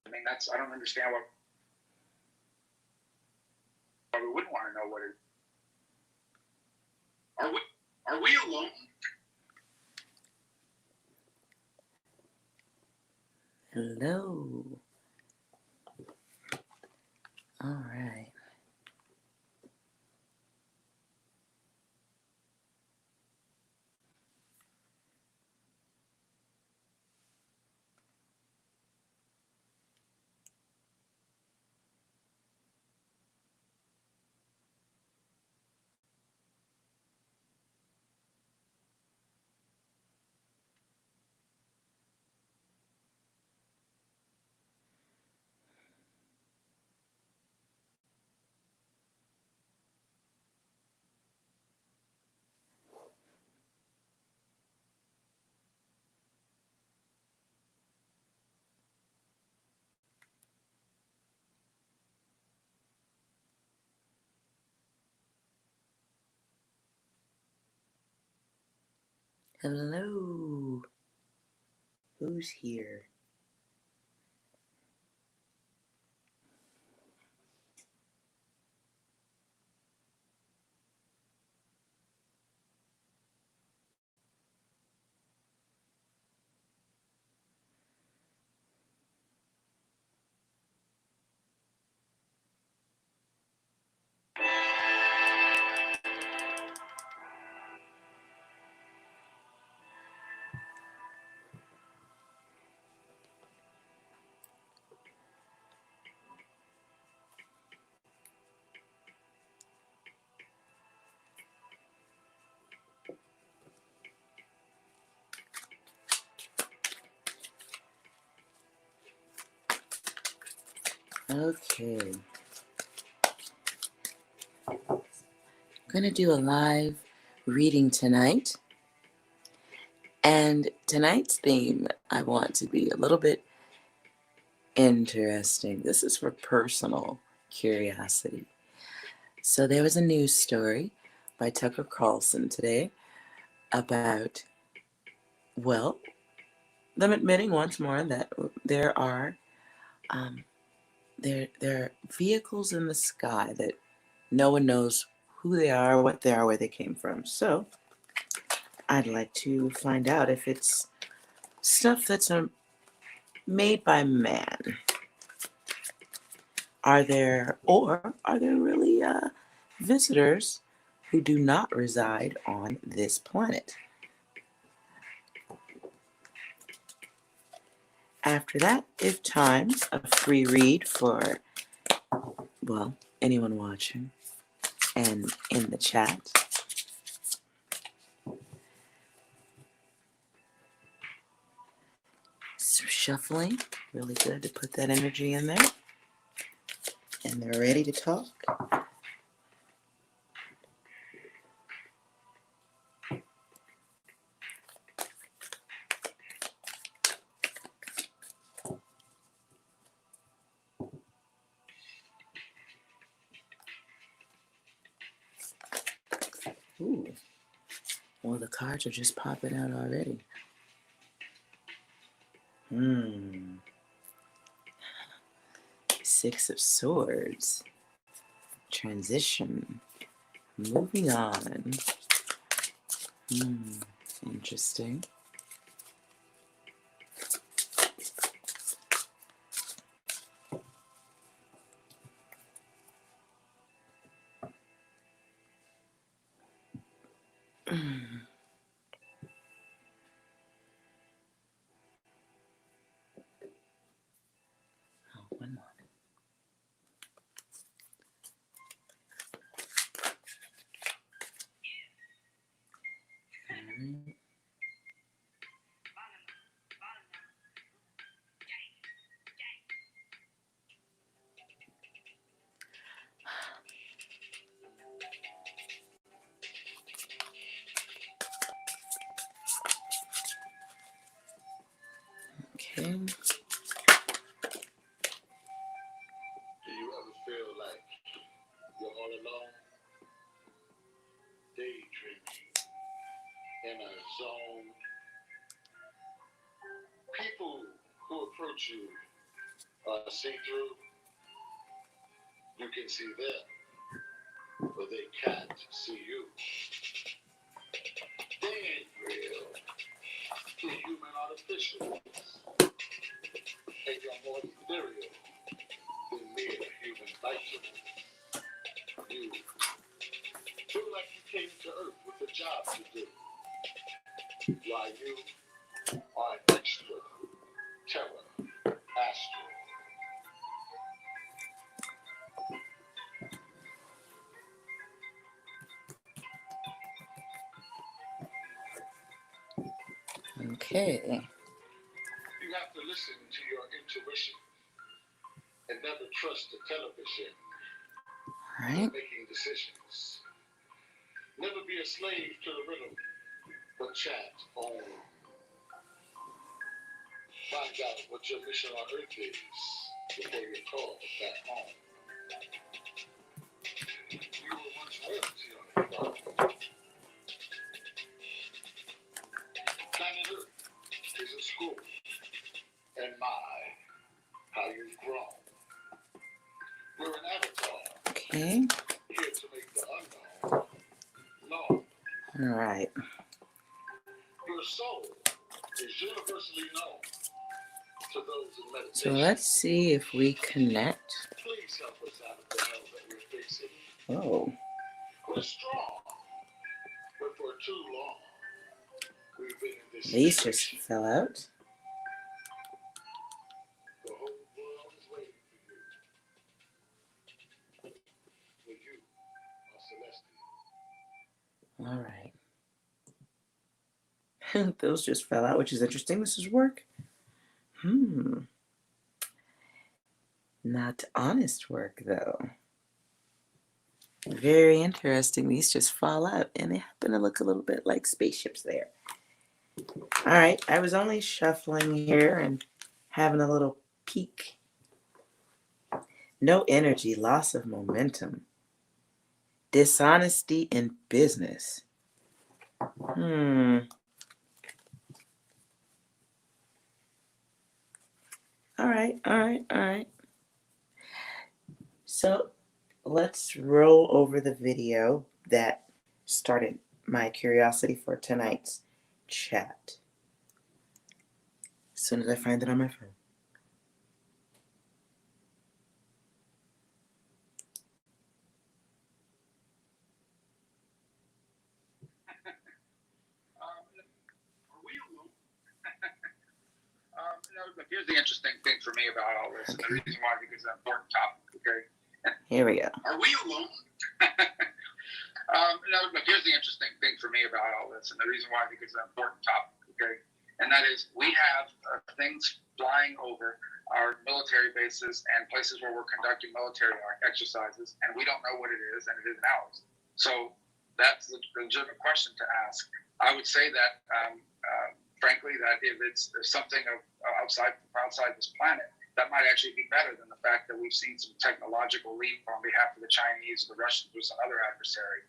I mean, I don't understand why we wouldn't want to know what it. Are we alone? Hello. All right. Hello. Who's here? Okay. I'm going to do a live reading tonight. And tonight's theme, I want to be a little bit interesting. This is for personal curiosity. So there was a news story by Tucker Carlson today about, well, them admitting once more that there are there are vehicles in the sky that no one knows who they are, what they are, where they came from. So I'd like to find out if it's stuff that's made by man. Are there really visitors who do not reside on this planet? After that, if time, a free read for, well, anyone watching and in the chat. So shuffling, really good to put that energy in there. And they're ready to talk. Ooh. Well, the cards are just popping out already. Six of Swords. Transition. Moving on. Interesting. One more. Okay. Do you ever feel like you're all alone? Daydreaming in a zone. People who approach you are see-through. You can see them, but they can't see you. They ain't real. They're human artificial. And you're more ethereal than mere human vital. You feel like you came to Earth with a job to do. While you are an extra, terror, astral. Okay. You have to listen to your intuition and never trust the television All in right. making decisions. Never be a slave to the rhythm, but chant on. Find out what your mission on Earth is before you're called back home. You were once royalty on the environment. Planet Earth is a school, and my, how you've grown. We're an avatar, Okay. here to make the unknown known. All right. Your soul is universally known to those in meditation. So let's see if we connect. Please help us out of the hell that we're facing. Oh. We're strong, but for too long, we've been in this These just situation. fell out. The whole world is waiting for you. For you are celestial. All right. Those just fell out, which is interesting. This is work. Not honest work, though. Very interesting. These just fall out, and they happen to look a little bit like spaceships there. All right. I was only shuffling here and having a little peek. No energy, loss of momentum. Dishonesty in business. All right. So let's roll over the video that started my curiosity for tonight's chat. As soon as I find it on my phone. Are we alone? Look, here's the interesting thing for me about all this, and the reason why I think it's an important topic. Okay. Here we go. Are we alone? Look, here's the interesting thing for me about all this, and the reason why I think it's an important topic. Okay. And that is, we have things flying over our military bases and places where we're conducting military exercises, and we don't know what it is, and it isn't ours. So that's the legitimate question to ask. I would say that, frankly, that if it's something outside this planet, that might actually be better than the fact that we've seen some technological leap on behalf of the Chinese or the Russians or some other adversary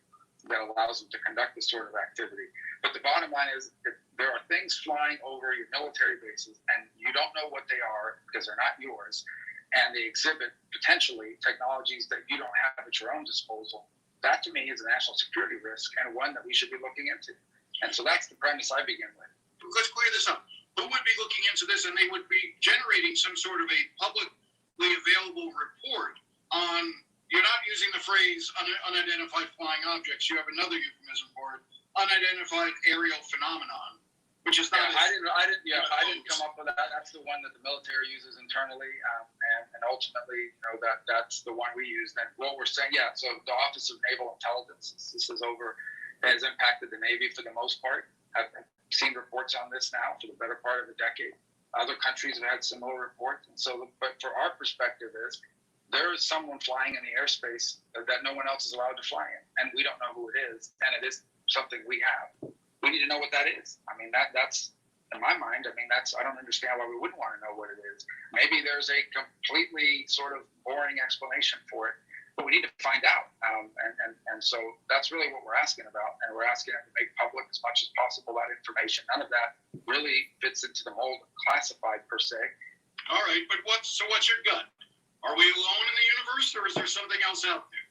that allows them to conduct this sort of activity. But the bottom line is, if there are things flying over your military bases and you don't know what they are because they're not yours, and they exhibit potentially technologies that you don't have at your own disposal, that to me is a national security risk and one that we should be looking into. And so that's the premise I begin with. Let's clear this up. Who would be looking into this, and they would be generating some sort of a publicly available report on, you're not using the phrase unidentified flying objects, you have another euphemism for it, unidentified aerial phenomenon, which is not. I didn't come up with that. That's the one that the military uses internally, and ultimately, that's the one we use. And what we're saying, so the Office of Naval Intelligence, this is over, has impacted the Navy for the most part. I've seen reports on this now for the better part of a decade. Other countries have had similar reports, and so, but for our perspective is, there is someone flying in the airspace that no one else is allowed to fly in, and we don't know who it is, and it is something we have. We need to know what that is. I mean, that's in my mind. I mean, I don't understand why we wouldn't want to know what it is. Maybe there's a completely sort of boring explanation for it, but we need to find out. And so that's really what we're asking about, and we're asking it to make public as much as possible that information. None of that really fits into the mold of classified per se. All right, but what's your gut? Are we alone in the universe, or is there something else out there?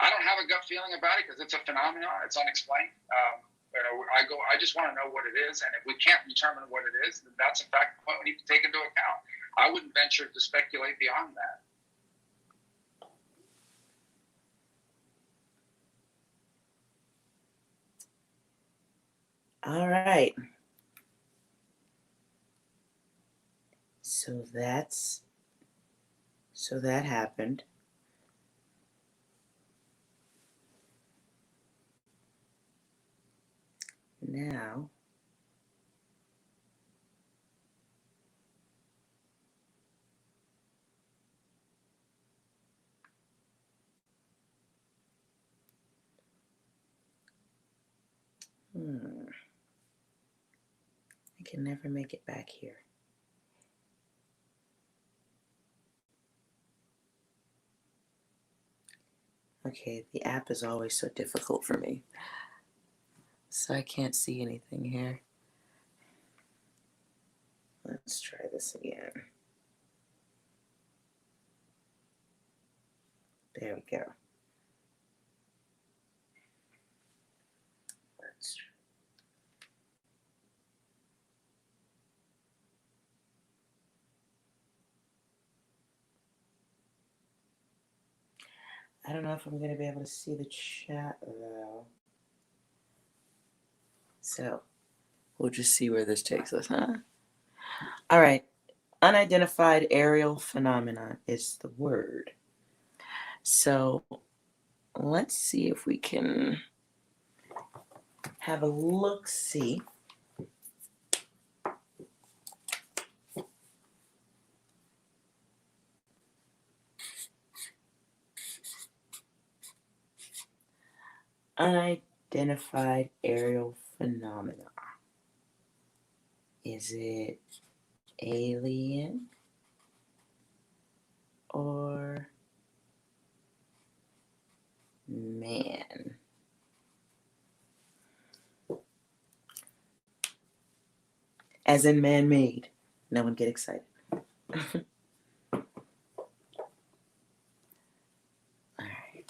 I don't have a gut feeling about it because it's a phenomenon. It's unexplained. I just want to know what it is, and if we can't determine what it is, then that's in fact what we need to take into account. I wouldn't venture to speculate beyond that. All right. So that happened. Now, I can never make it back here. Okay, the app is always so difficult for me. So I can't see anything here. Let's try this again. There we go. I don't know if I'm going to be able to see the chat though. So we'll just see where this takes us, huh? All right. Unidentified aerial phenomenon is the word. So let's see if we can have a look-see. Unidentified aerial phenomena. Is it alien or man? As in man-made. No one get excited. All right.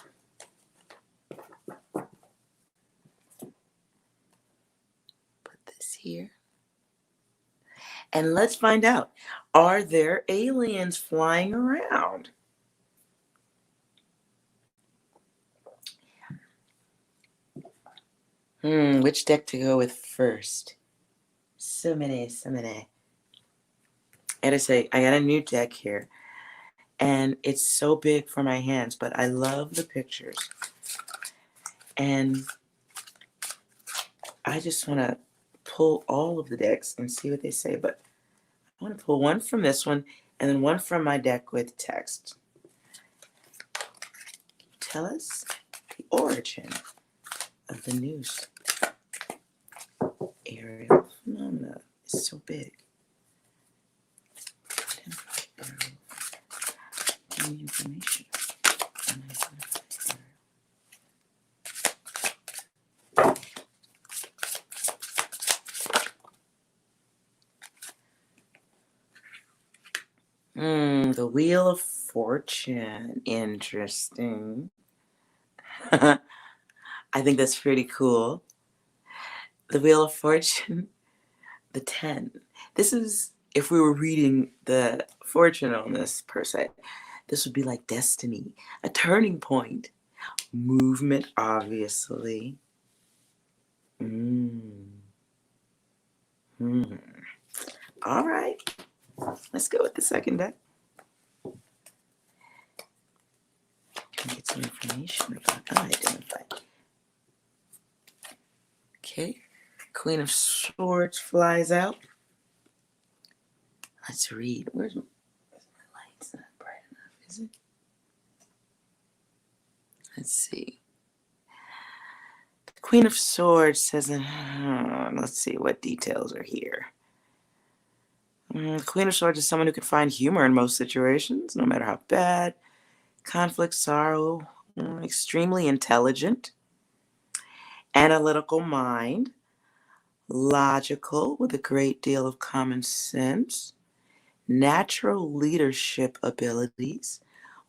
Put this here. And let's find out, are there aliens flying around? Which deck to go with first? So many. I gotta say, I got a new deck here. And it's so big for my hands, but I love the pictures. And I just want to pull all of the decks and see what they say. But I want to pull one from this one and then one from my deck with text. Tell us the origin of the news. Aerial phenomena is so big. Any information. The Wheel of Fortune. Interesting. I think that's pretty cool. The Wheel of Fortune, the 10. This is, if we were reading the fortune on this per se, this would be like destiny, a turning point, movement, obviously. All right, let's go with the second deck. Can I get some information about unidentified? Okay, Queen of Swords flies out. Let's read. Where's my light? It's not bright enough, is it? Let's see. The Queen of Swords says, let's see what details are here. The Queen of Swords is someone who can find humor in most situations, no matter how bad. Conflict, sorrow, extremely intelligent, analytical mind, logical with a great deal of common sense, Natural leadership abilities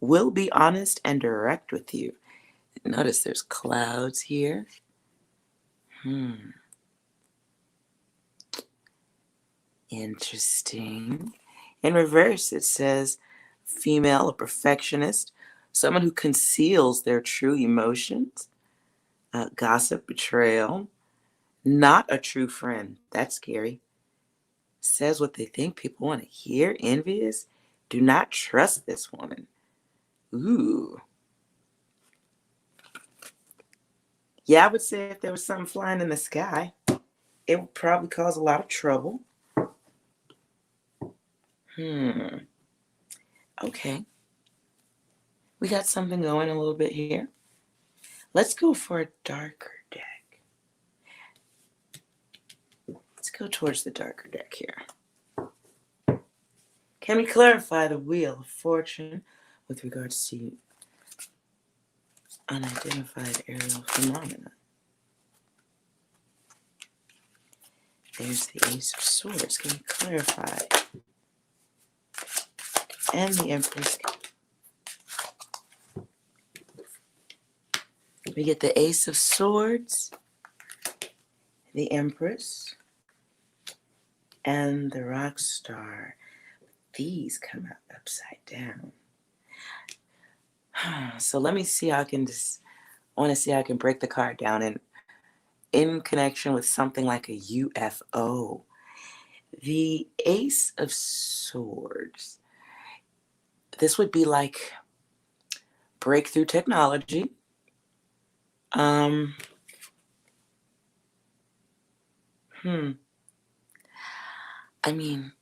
will be honest and direct with you. Notice there's clouds here. Interesting. In reverse, it says female, a perfectionist, someone who conceals their true emotions, gossip, betrayal, not a true friend. That's scary. Says what they think people want to hear, envious. Do not trust this woman. Ooh. Yeah, I would say if there was something flying in the sky, it would probably cause a lot of trouble. Okay. We got something going a little bit here. Let's go for a darker deck. Let's go towards the darker deck here. Can we clarify the Wheel of Fortune with regards to unidentified aerial phenomena? There's the Ace of Swords. Can we clarify? And the Empress. We get the Ace of Swords, the Empress, and the Rock Star. These come out upside down. So let me see how I can I want to see how I can break the card down in connection with something like a UFO. The Ace of Swords. This would be like breakthrough technology. I mean,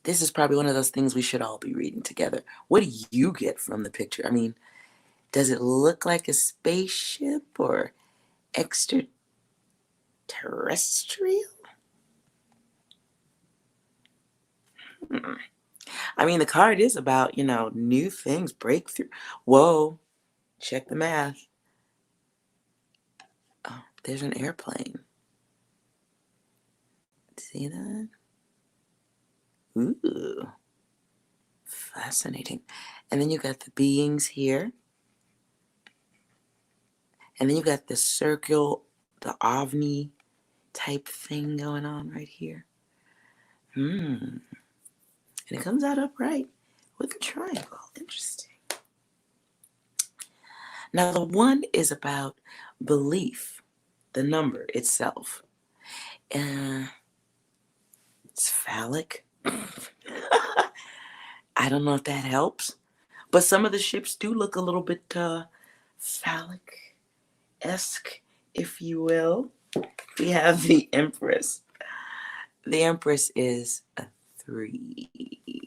this is probably one of those things we should all be reading together. What do you get from the picture? I mean, does it look like a spaceship or extraterrestrial? I mean, the card is about, new things, breakthrough. Whoa, check the math. Oh, there's an airplane. See that? Ooh, fascinating. And then you got the beings here. And then you got the circle, the ovni type thing going on right here. And it comes out upright with a triangle. Interesting. Now, the one is about belief, the number itself. It's phallic. I don't know if that helps, but some of the ships do look a little bit phallic-esque, if you will. We have the Empress. The Empress is a 3.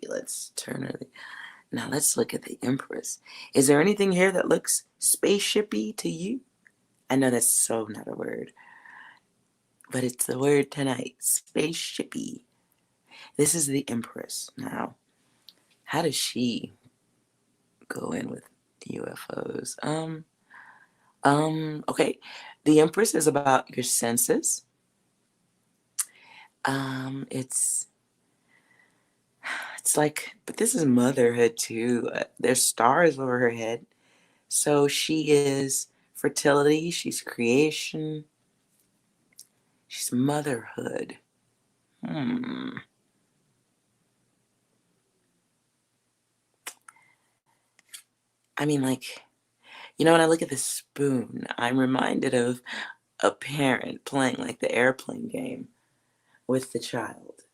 Let's turn her. Now let's look at the Empress. Is there anything here that looks spaceshipy to you? I know that's so not a word, but it's the word tonight, spaceshipy. This is the Empress. Now, how does she go in with UFOs? Okay. The Empress is about your senses. It's like, but this is motherhood too. There's stars over her head. So she is fertility, she's creation, she's motherhood. I mean, like, when I look at the spoon, I'm reminded of a parent playing like the airplane game with the child.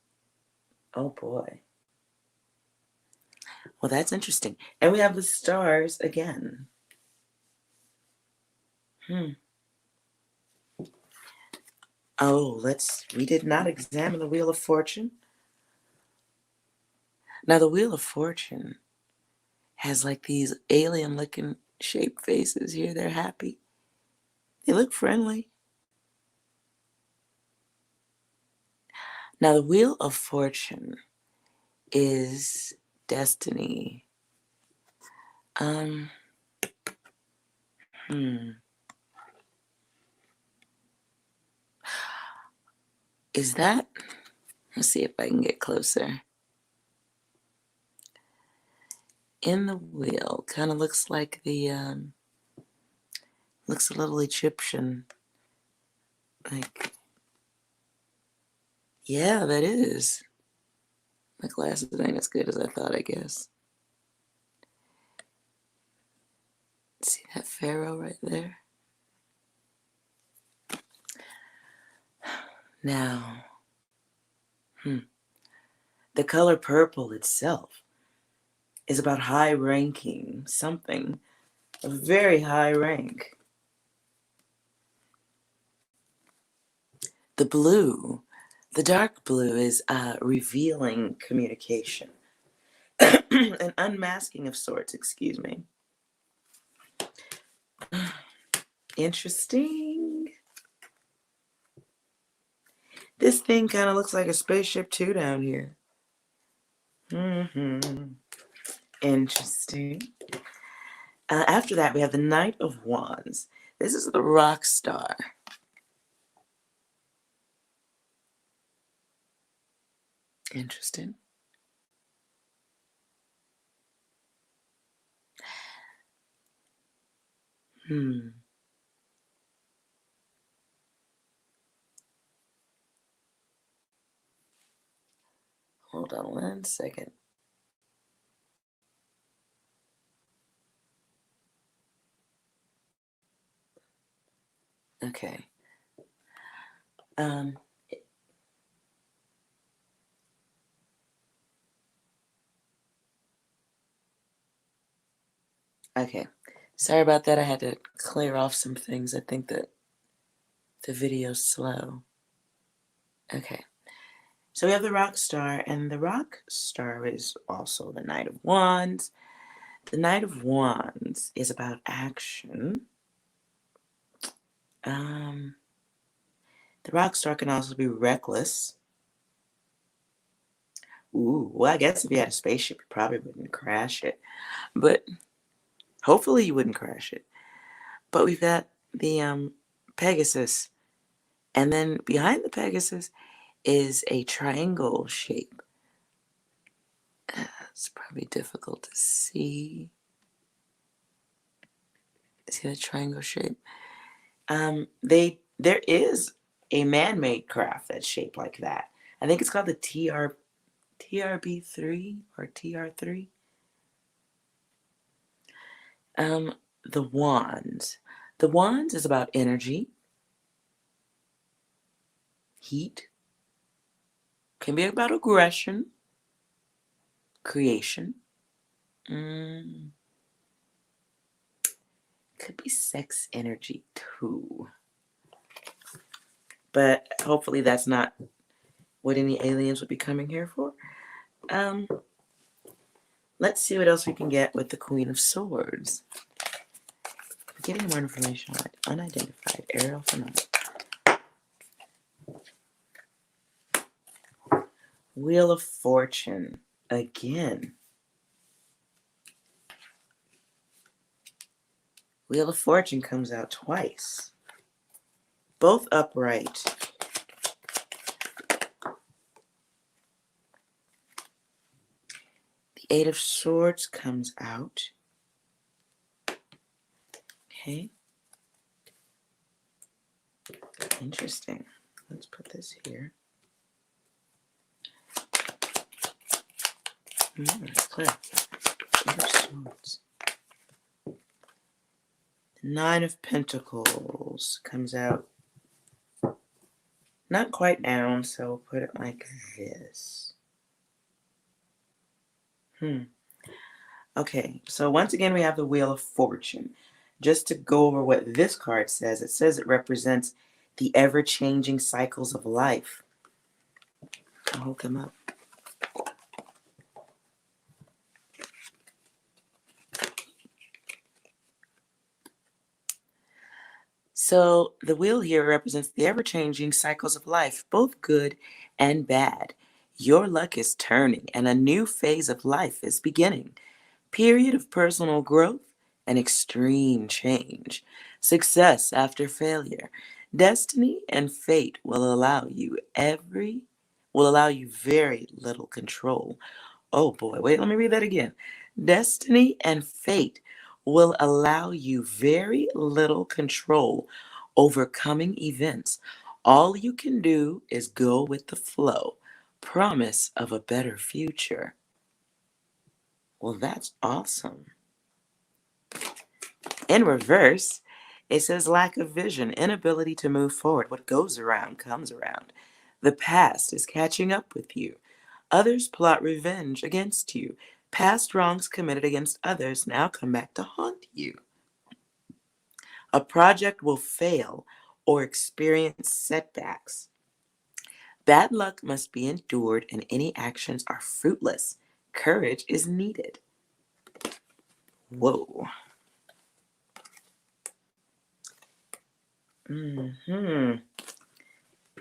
Oh boy. Well, that's interesting. And we have the stars again. Oh, we did not examine the Wheel of Fortune. Now, the Wheel of Fortune has like these alien looking shaped faces here. They're happy. They look friendly. Now, the Wheel of Fortune is destiny. Is that? Let's see if I can get closer. in the wheel. Kind of looks like the, looks a little Egyptian. Like, yeah, that is. My glasses ain't as good as I thought, I guess. See that pharaoh right there? Now, the color purple itself is about high ranking, something of very high rank. The blue, the dark blue is revealing communication. An unmasking of sorts, excuse me. Interesting. This thing kind of looks like a spaceship too down here. Interesting. After that, we have the Knight of Wands. This is the rock star. Interesting. Hold on 1 second. Okay. Okay. Sorry about that. I had to clear off some things. I think that the video's slow. Okay. So we have the rock star, and the rock star is also the Knight of Wands. The Knight of Wands is about action. The rock star can also be reckless. Ooh, well, I guess if you had a spaceship, you probably wouldn't crash it. But hopefully you wouldn't crash it. But we've got the Pegasus. And then behind the Pegasus is a triangle shape. It's probably difficult to see. See the triangle shape? There is a man-made craft that's shaped like that. I think it's called the TRB3 or TR3. The wands. The wands is about energy, heat, can be about aggression, creation. Could be sex energy too. But hopefully that's not what any aliens would be coming here for. Let's see what else we can get with the Queen of Swords. Getting more information on it. Unidentified, aerial phenomena. Wheel of Fortune. Again. Wheel of Fortune comes out twice. Both upright. The Eight of Swords comes out. Okay. Interesting. Let's put this here. That's clear. Eight of Swords. The Nine of Pentacles comes out. Not quite down, so we'll put it like this. Okay, so once again we have the Wheel of Fortune. Just to go over what this card says, it says it represents the ever-changing cycles of life. I'll hold them up. So the wheel here represents the ever-changing cycles of life, both good and bad. Your luck is turning and a new phase of life is beginning. Period of personal growth and extreme change. Success after failure. Destiny and fate will allow you very little control Oh boy, wait, let me read that again. Destiny and fate will allow you very little control over coming events. All you can do is go with the flow. Promise of a better future. Well, that's awesome. In reverse, it says lack of vision, inability to move forward. What goes around comes around. The past is catching up with you. Others plot revenge against you. Past wrongs committed against others now come back to haunt you. A project will fail or experience setbacks. Bad luck must be endured and any actions are fruitless. Courage is needed. Whoa.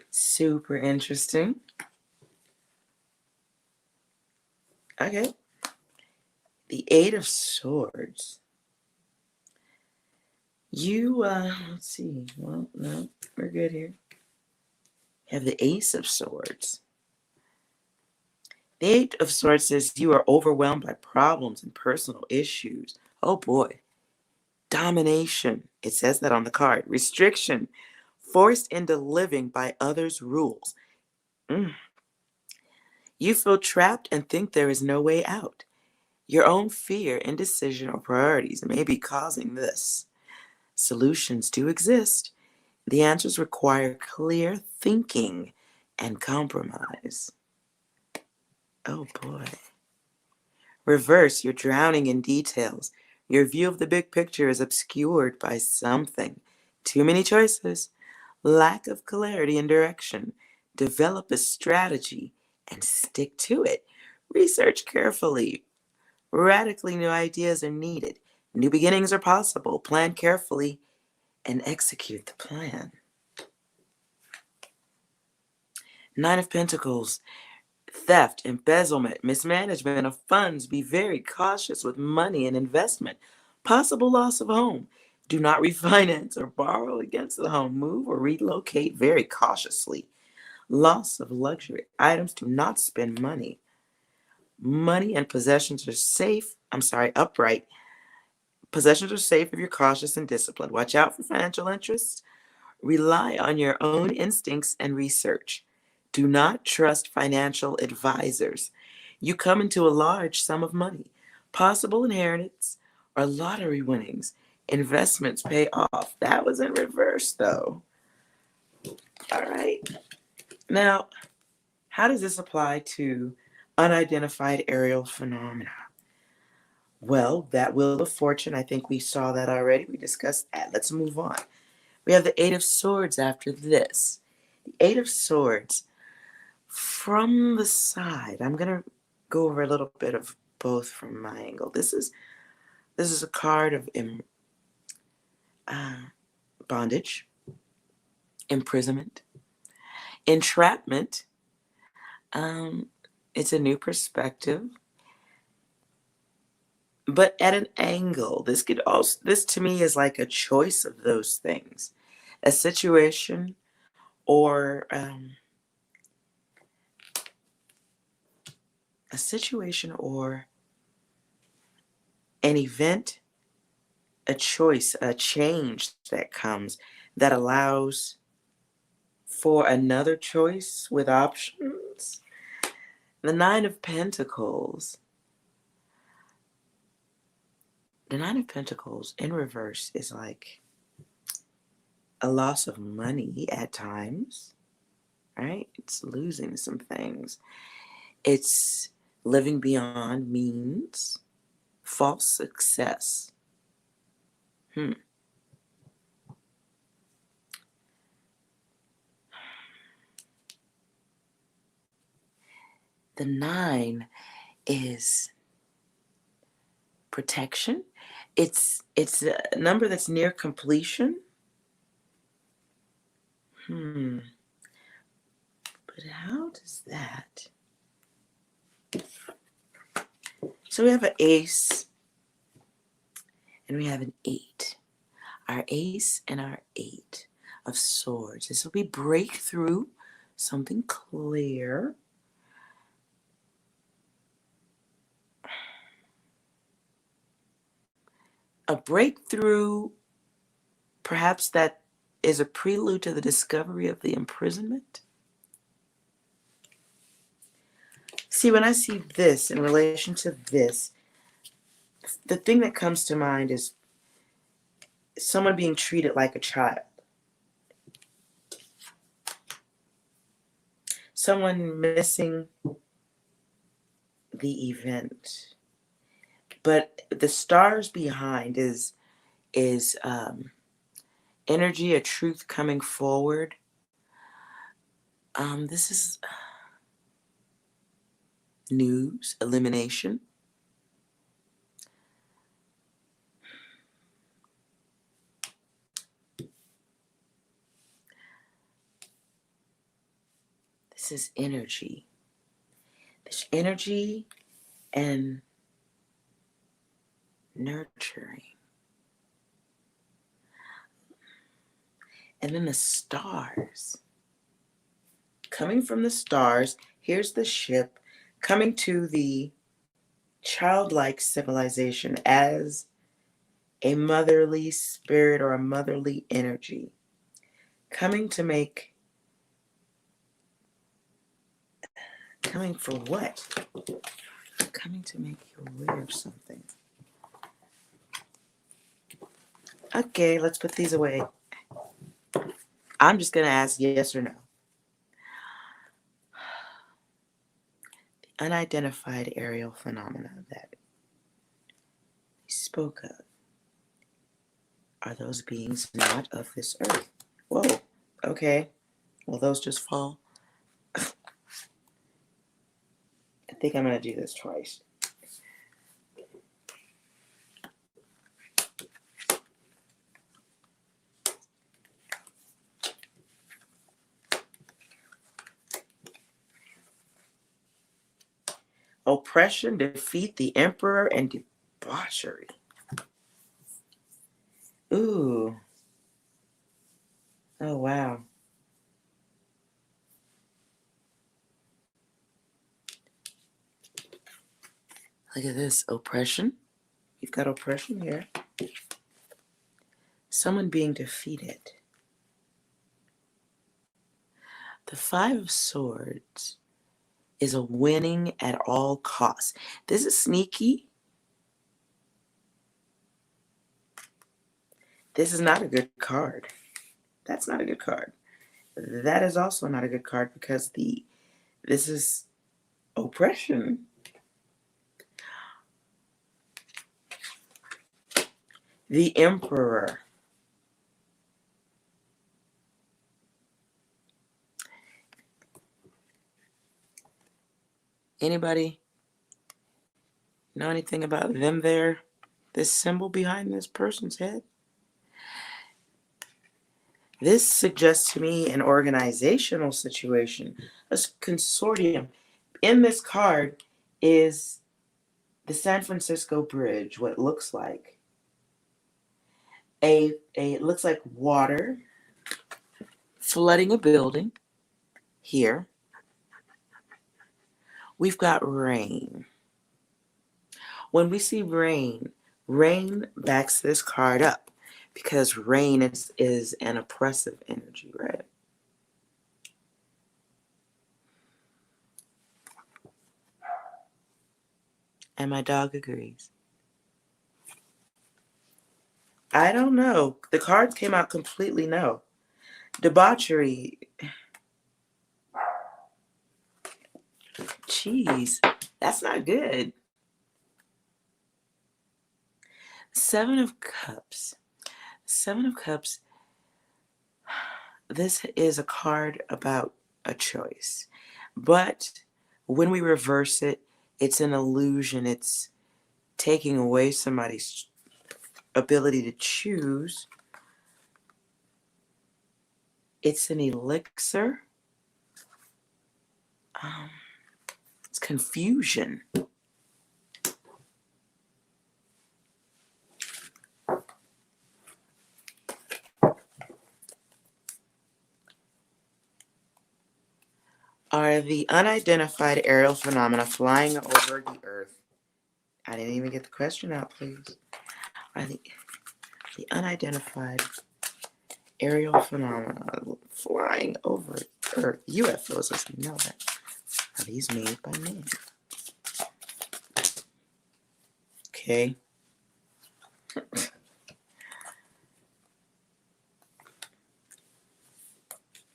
Super interesting. Okay. The Eight of Swords. Let's see. Well, no, we're good here. Have the Ace of Swords. The Eight of Swords says you are overwhelmed by problems and personal issues. Oh boy. Domination. It says that on the card. Restriction. Forced into living by others' rules. You feel trapped and think there is no way out. Your own fear, indecision, or priorities may be causing this. Solutions do exist. The answers require clear thinking and compromise. Oh boy. Reverse, you're drowning in details. Your view of the big picture is obscured by something. Too many choices. Lack of clarity and direction. Develop a strategy and stick to it. Research carefully. Radically new ideas are needed. New beginnings are possible. Plan carefully and execute the plan. Nine of Pentacles. Theft, embezzlement, mismanagement of funds. Be very cautious with money and investment. Possible loss of home. Do not refinance or borrow against the home. Move or relocate very cautiously. Loss of luxury items. Do not spend money. Money and possessions are safe. Upright. Possessions are safe if you're cautious and disciplined. Watch out for financial interests. Rely on your own instincts and research. Do not trust financial advisors. You come into a large sum of money. Possible inheritance or lottery winnings. Investments pay off. That was in reverse, though. All right. Now, how does this apply to unidentified aerial phenomena? Well, that Wheel of Fortune, I think we saw that already. We discussed that. Let's move on. We have the Eight of Swords after this. The Eight of Swords. From the side, I'm going to go over a little bit of both from my angle. This is a card of bondage, imprisonment, entrapment. It's a new perspective, but at an angle. This to me is like a choice of those things, a situation or an event, a choice, a change that comes that allows for another choice with options. The Nine of Pentacles. The Nine of Pentacles in reverse is like a loss of money at times, right? It's losing some things. It's living beyond means, false success. The nine is protection. It's a number that's near completion. But how does that? So we have an ace and we have an eight. Our ace and our eight of swords. This will be breakthrough, something clear. a breakthrough, perhaps that is a prelude to the discovery of the imprisonment. See, when I see this in relation to this, the thing that comes to mind is someone being treated like a child. Someone missing the event. But the stars behind is energy, a truth coming forward. This is news, elimination. This is energy. There's energy and nurturing. And then the stars. Coming from the stars, here's the ship coming to the childlike civilization as a motherly spirit or a motherly energy. Coming to make, coming for what? Coming to make you aware of something. Okay, let's put these away. I'm just going to ask yes or no. The unidentified aerial phenomena that we spoke of, are those beings not of this earth? Whoa, okay. Will those just fall? I think I'm going to do this twice. Oppression, defeat, the emperor, and debauchery. Ooh. Oh, wow. Look at this. Oppression. We've got oppression here. Someone being defeated. The Five of Swords is a winning at all costs. This is sneaky. This is not a good card. That's not a good card. That is also not a good card because this is oppression. The Emperor. Anybody know anything about them there? This symbol behind this person's head? This suggests to me an organizational situation, a consortium. In this card is the San Francisco Bridge, what it looks like. It looks like water flooding a building here. We've got rain. When we see rain, rain backs this card up because rain is an oppressive energy, right? And my dog agrees. I don't know. The cards came out completely no. Debauchery. Jeez, that's not good. Seven of Cups. Seven of Cups. This is a card about a choice. But when we reverse it, it's an illusion. It's taking away somebody's ability to choose. It's an elixir. It's confusion. Are the unidentified aerial phenomena flying over the earth? I didn't even get the question out, please. are the unidentified aerial phenomena flying over Earth. UFOs, as we know that. Are these made by man? Okay.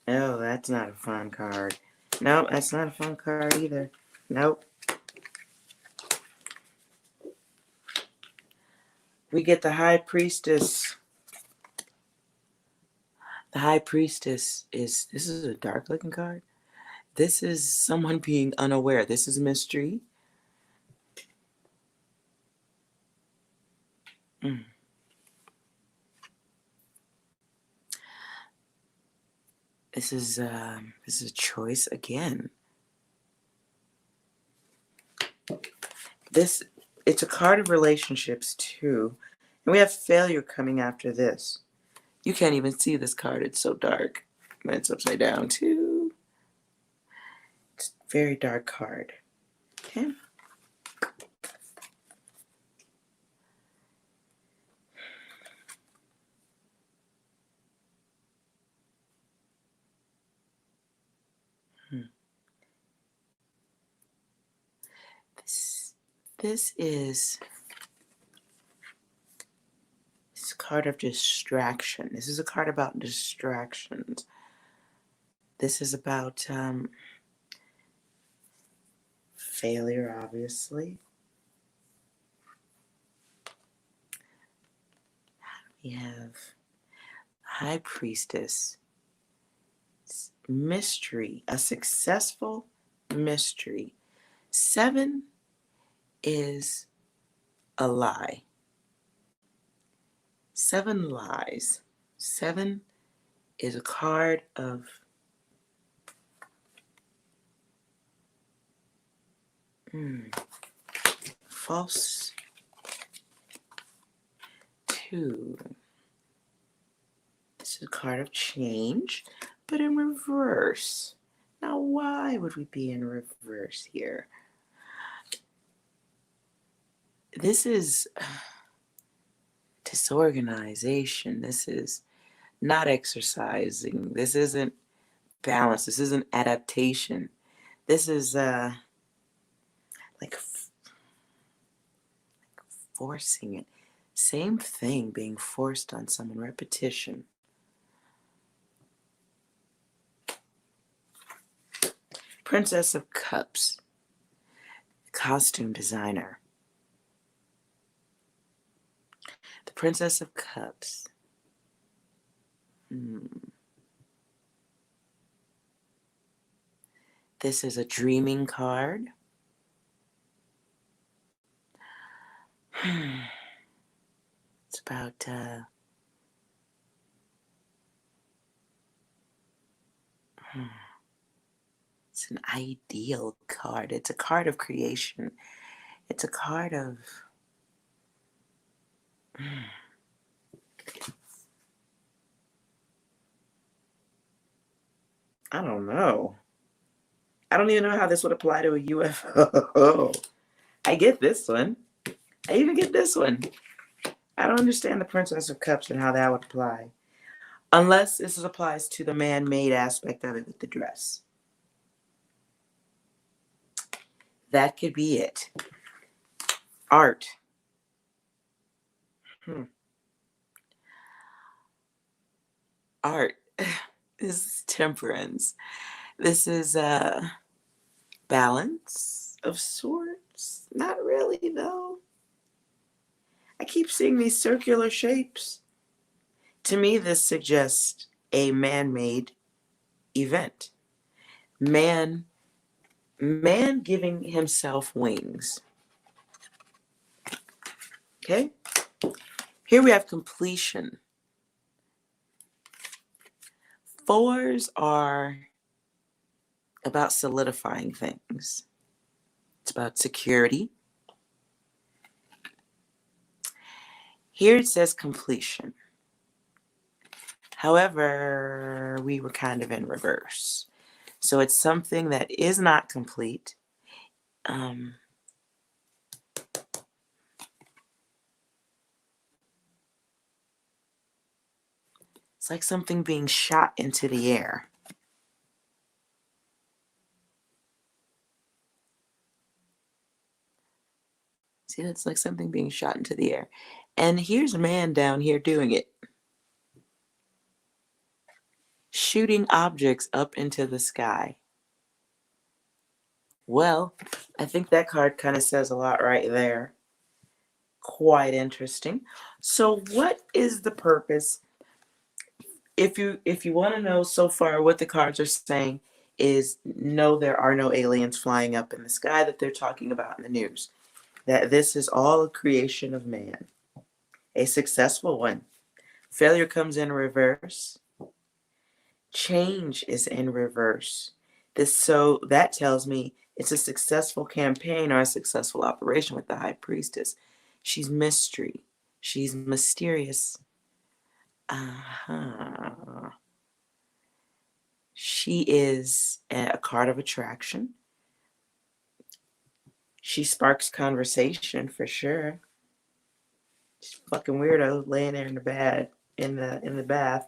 Oh, that's not a fun card. Nope, that's not a fun card either. Nope. We get the High Priestess. The High Priestess this is a dark looking card. This is someone being unaware. This is mystery. This is a choice again. It's a card of relationships too. And we have failure coming after this. You can't even see this card. It's so dark. And it's upside down too. It's a very dark card. Okay. This is a card of distraction. This is a card about distractions. This is about failure, obviously. We have High Priestess. Mystery, a successful mystery. 7 is a lie. 7 lies. 7 is a card of false. 2. This is a card of change, but in reverse. Now, why would we be in reverse here? This is disorganization. This is not exercising. This isn't balance. This isn't adaptation. This is like forcing it. Same thing being forced on someone. Repetition. Princess of Cups. Costume designer. The Princess of Cups. This is a dreaming card. It's about it's an ideal card. It's a card of creation. It's a card of I don't know. I don't even know how this would apply to a UFO. I get this one. I even get this one. I don't understand the Princess of Cups and how that would apply. Unless this applies to the man-made aspect of it with the dress. That could be it. Art. Art. This is temperance. This is balance of sorts. Not really, though. I keep seeing these circular shapes. To me, this suggests a man-made event. Man giving himself wings. Okay? Here we have completion. 4s are about solidifying things. It's about security. Here it says completion. However, we were kind of in reverse. So it's something that is not complete. It's like something being shot into the air. See, that's like something being shot into the air. And here's a man down here doing it. Shooting objects up into the sky. Well, I think that card kind of says a lot right there. Quite interesting. So what is the purpose? If you want to know so far what the cards are saying is no, there are no aliens flying up in the sky that they're talking about in the news. That this is all a creation of man. A successful one. Failure comes in reverse. Change is in reverse. So that tells me it's a successful campaign or a successful operation with the High Priestess. She's mystery. She's mysterious. She is a card of attraction. She sparks conversation for sure. She's a fucking weirdo laying there in the bed, in the bath.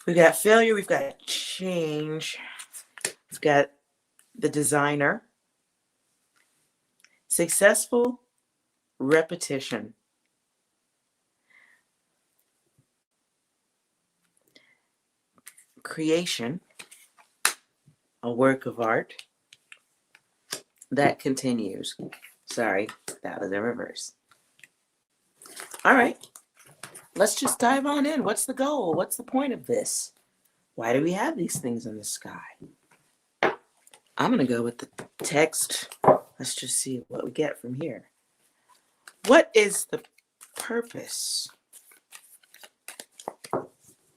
We've got failure, we've got change, we've got the designer, successful repetition, creation, a work of art that continues. Sorry, that was in reverse. All right, let's just dive on in. What's the goal? What's the point of this? Why do we have these things in the sky? I'm going to go with the text. Let's just see what we get from here. What is the purpose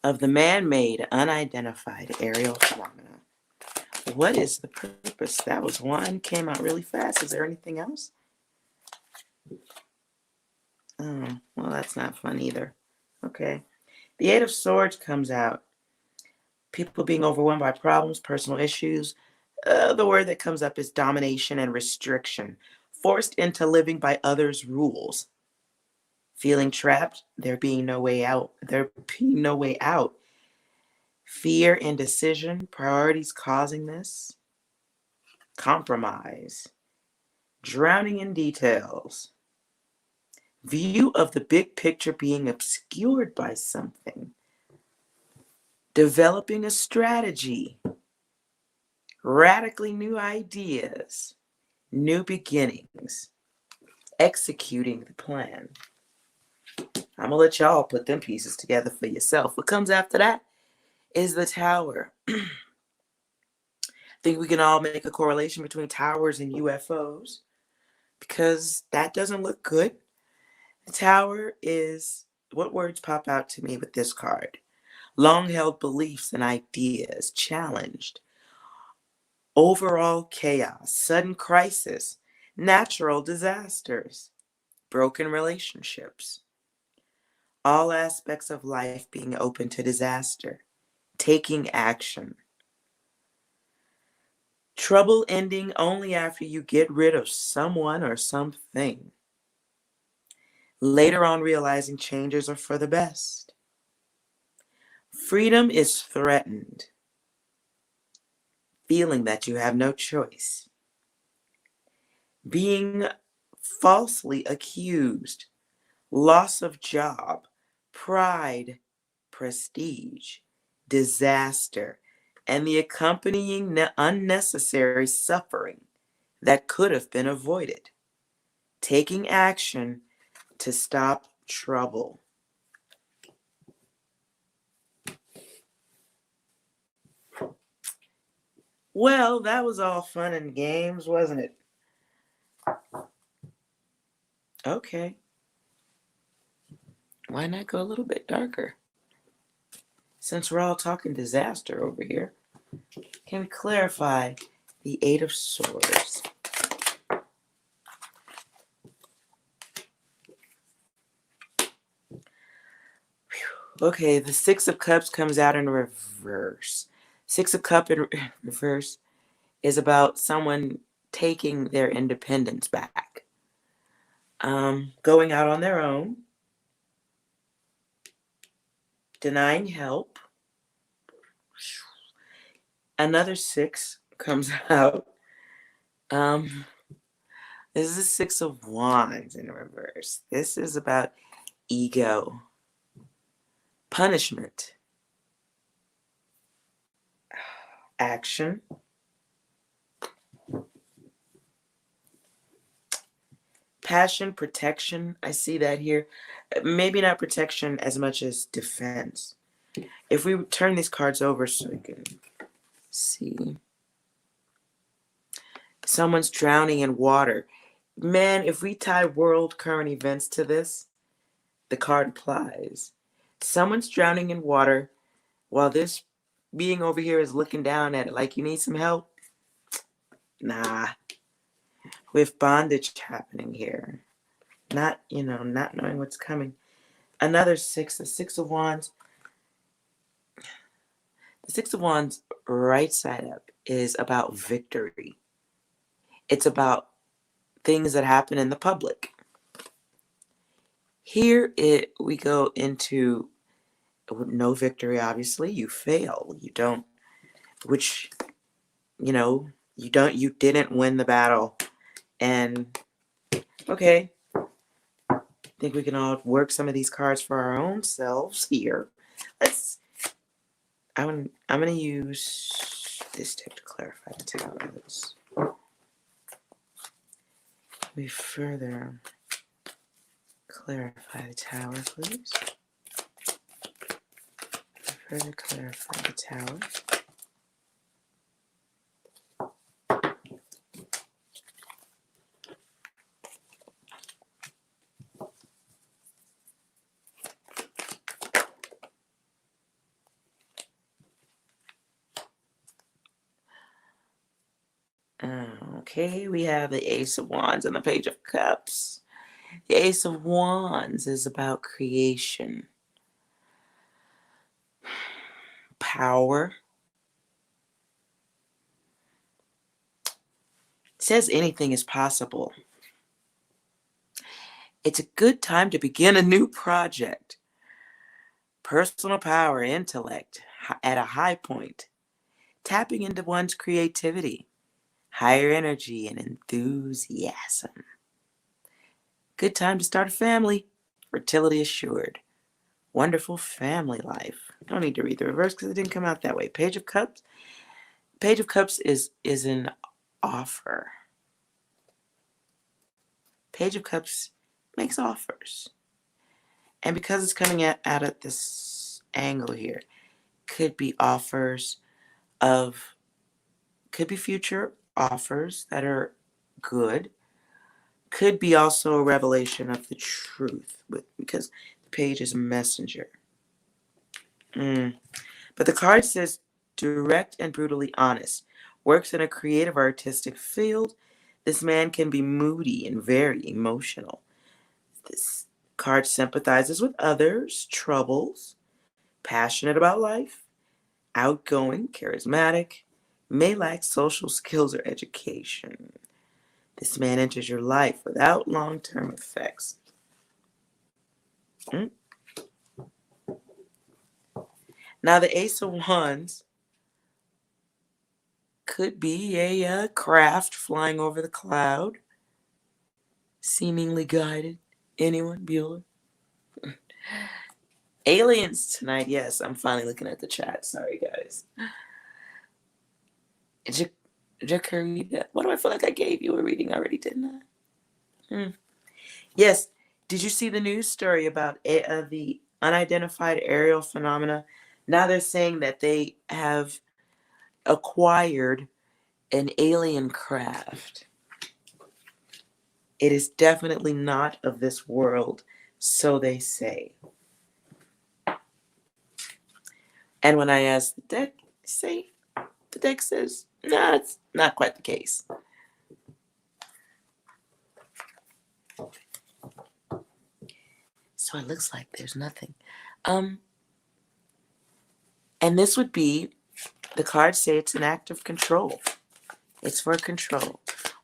of the man-made, unidentified aerial phenomena? What is the purpose? That was one. Came out really fast. Is there anything else? Oh, well, that's not fun either. Okay. The Eight of Swords comes out. People being overwhelmed by problems, personal issues. The word that comes up is domination and restriction. Forced into living by others' rules. Feeling trapped, there being no way out. There being no way out. Fear, indecision, priorities causing this. Compromise. Drowning in details. View of the big picture being obscured by something. Developing a strategy. Radically new ideas. New beginnings. Executing the plan. I'm going to let y'all put them pieces together for yourself. What comes after that is the Tower. I think we can all make a correlation between towers and UFOs because that doesn't look good. The Tower is, what words pop out to me with this card? Long-held beliefs and ideas challenged. Overall chaos, sudden crisis, natural disasters, broken relationships. All aspects of life being open to disaster, taking action. Trouble ending only after you get rid of someone or something. Later on realizing changes are for the best. Freedom is threatened. Feeling that you have no choice. Being falsely accused. Loss of job. Pride. Prestige. Disaster. And the accompanying unnecessary suffering that could have been avoided. Taking action to stop trouble. Well, that was all fun and games, wasn't it? Okay. Why not go a little bit darker? Since we're all talking disaster over here, can we clarify the Eight of Swords? Okay, the Six of Cups comes out in reverse. Six of Cups in reverse is about someone taking their independence back. going out on their own, denying help. Another 6 comes out. This is the 6 of Wands in reverse. This is about ego, punishment, action, passion, protection. I see that here. Maybe not protection as much as defense. If we turn these cards over so we can see. Someone's drowning in water. Man, if we tie world current events to this, the card applies. Someone's drowning in water while this being over here is looking down at it like you need some help. Nah. With bondage happening here. Not knowing what's coming. Another 6, the 6 of Wands. The 6 of Wands right side up is about victory. It's about things that happen in the public. Here we go into no victory, obviously. You fail. You don't, which, you didn't win the battle. And, okay, I think we can all work some of these cards for our own selves here. I'm going to use this deck to clarify the tower. We further clarify the tower, please. Further clarify the tower. Okay, we have the Ace of Wands and the Page of Cups. The Ace of Wands is about creation, power. It says anything is possible. It's a good time to begin a new project. Personal power, intellect at a high point. Tapping into one's creativity, higher energy, and enthusiasm. Good time to start a family. Fertility assured. Wonderful family life. Don't need to read the reverse because it didn't come out that way. Page of Cups. Page of Cups is an offer. Page of Cups makes offers. And because it's coming out at this angle here, could be offers could be future offers that are good. Could be also a revelation of the truth, because the page is a messenger. But the card says direct and brutally honest. Works in a creative artistic field. This man can be moody and very emotional. This card sympathizes with others' troubles. Passionate about life. Outgoing, charismatic. May lack social skills or education. This man enters your life without long-term effects. Now, the Ace of Wands could be a craft flying over the cloud, seemingly guided. Anyone, Bueller? Aliens tonight, yes. I'm finally looking at the chat. Sorry, guys. Jacarita. What do I feel like I gave you a reading already, didn't I? Yes. Did you see the news story about the unidentified aerial phenomena? Now they're saying that they have acquired an alien craft. It is definitely not of this world, so they say. And when I asked the deck, the deck says, nah, it's not quite the case. So it looks like there's nothing. And this would be, the cards say it's an act of control. It's for control.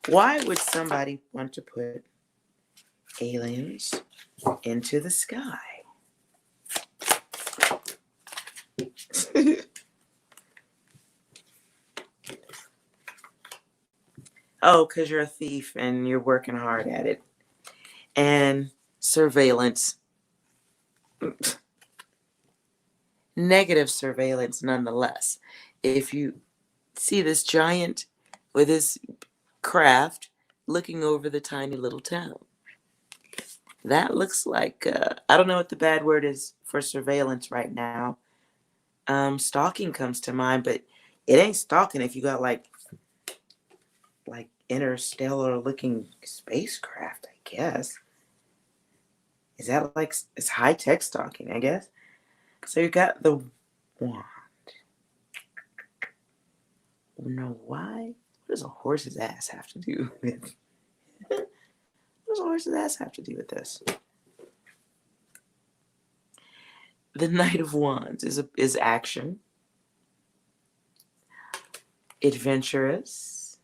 Why would somebody want to put aliens into the sky. Oh, because you're a thief and you're working hard at it. And surveillance. Negative surveillance nonetheless. If you see this giant with his craft looking over the tiny little town, that looks like, I don't know what the bad word is for surveillance right now. Stalking comes to mind, but it ain't stalking if you got like interstellar looking spacecraft, I guess. Is that like, it's high tech stalking, I guess. So you got the wand. No, why? What does a horse's ass have to do with? What does a horse's ass have to do with this? The Knight of Wands is action, adventurous,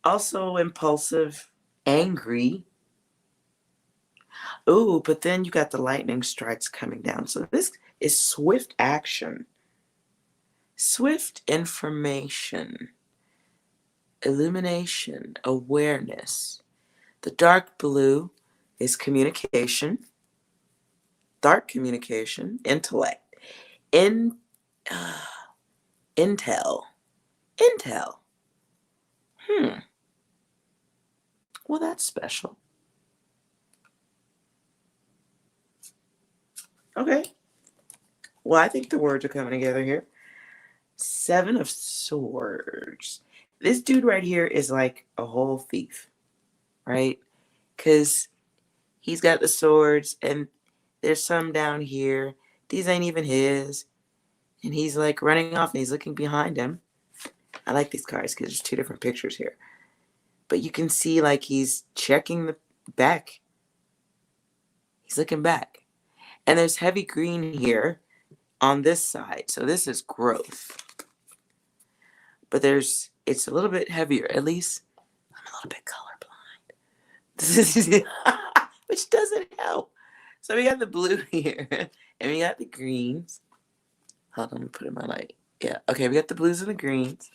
also impulsive, angry. Ooh, but then you got the lightning strikes coming down. So this is swift action, swift information, illumination, awareness. The dark blue is communication, dark communication, intellect, intel. Well, that's special. Okay. Well, I think the words are coming together here. 7 of Swords. This dude right here is like a whole thief, right? Because he's got the swords and there's some down here. These ain't even his. And he's like running off and he's looking behind him. I like these cards because there's 2 different pictures here. But you can see like he's checking the back. He's looking back. And there's heavy green here on this side. So this is growth. But it's a little bit heavier. At least I'm a little bit colorblind. Which doesn't help. So we got the blue here. And we got the greens. Hold on, let me put in my light. Yeah. Okay, we got the blues and the greens.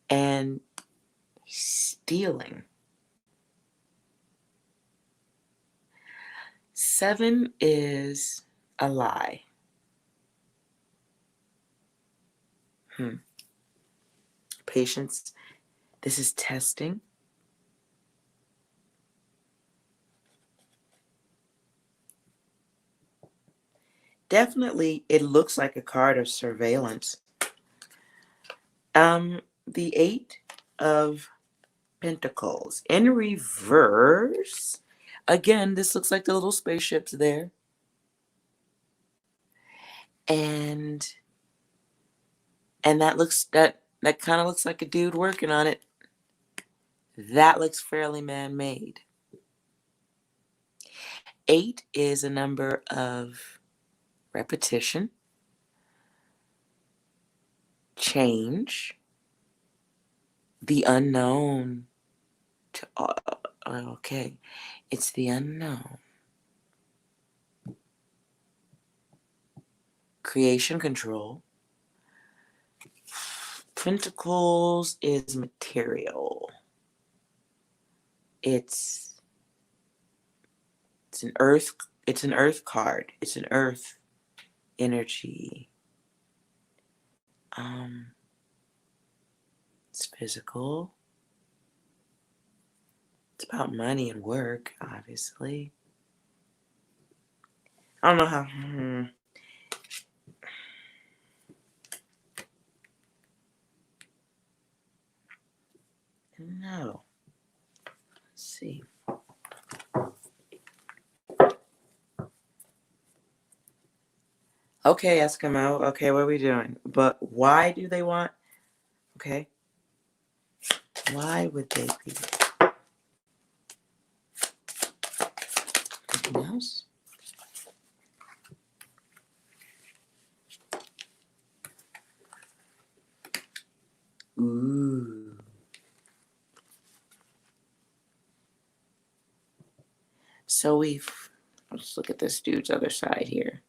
And stealing. 7 is a lie. Patience. This is testing. Definitely, it looks like a card of surveillance. The 8 of Pentacles in reverse. Again, this looks like the little spaceships there. And that kind of looks like a dude working on it. That looks fairly man-made. 8 is a number of repetition, change, the unknown. Okay, it's the unknown. Creation control. Pentacles is material. It's an earth card. It's an earth energy. It's physical. It's about money and work, obviously. I don't know how. No. Let's see. Okay, Eskimo. Okay, what are we doing? But why do they want? Okay. Why would they be? Anything else? Ooh. So let's look at this dude's other side here.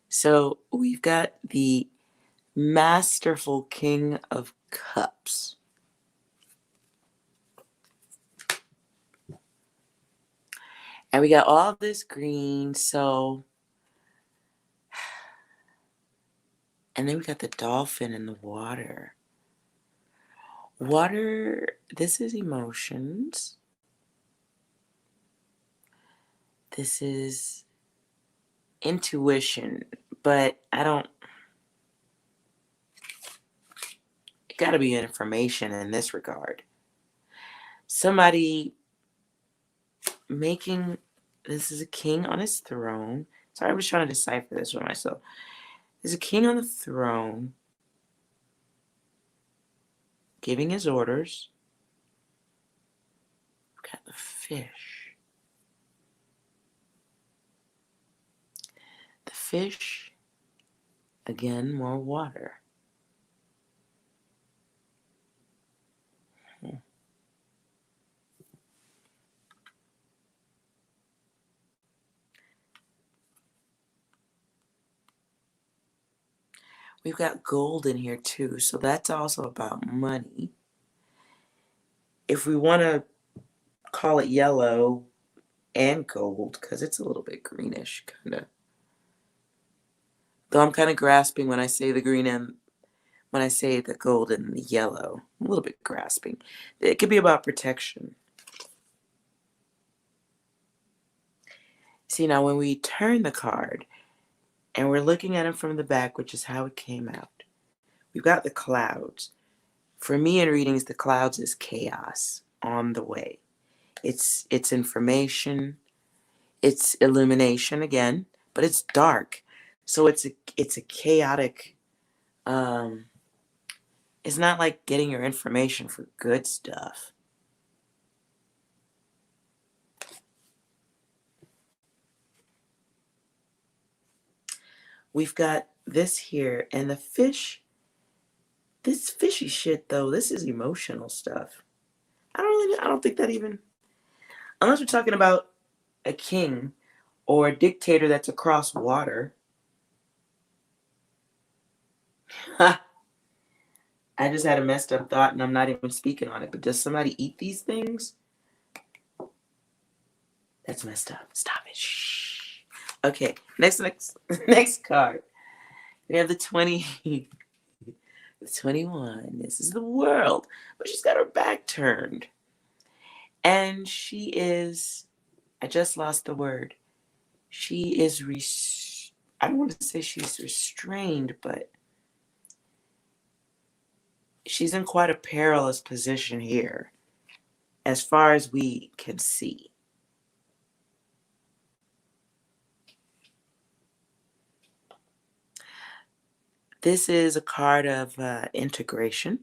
So we've got the Masterful King of Cups. And we got all this green, so... And then we got the dolphin in the water. Water, this is emotions. This is intuition, but it gotta be information in this regard. Somebody this is a king on his throne. Sorry, I was trying to decipher this for myself. There's a king on the throne giving his orders. We've got the fish. The fish, again, more water. We've got gold in here too, so that's also about money. If we want to call it yellow and gold, because it's a little bit greenish, kind of. Though I'm kind of grasping when I say the green and when I say the gold and the yellow. I'm a little bit grasping. It could be about protection. See, now when we turn the card and we're looking at it from the back, which is how it came out, we've got the clouds. For me in readings, the clouds is chaos on the way. It's information, it's illumination again, but it's dark. So it's a chaotic, it's not like getting your information for good stuff. We've got this here, and the fish, this fishy shit though, this is emotional stuff. I don't think that even, unless we're talking about a king or a dictator that's across water. I just had a messed up thought and I'm not even speaking on it, but does somebody eat these things? That's messed up. Stop it. Shh. Okay, next card. We have the 20, the 21. This is the world, but she's got her back turned. And she is, I just lost the word. She is, I don't want to say she's restrained, but she's in quite a perilous position here, as far as we can see. This is a card of integration,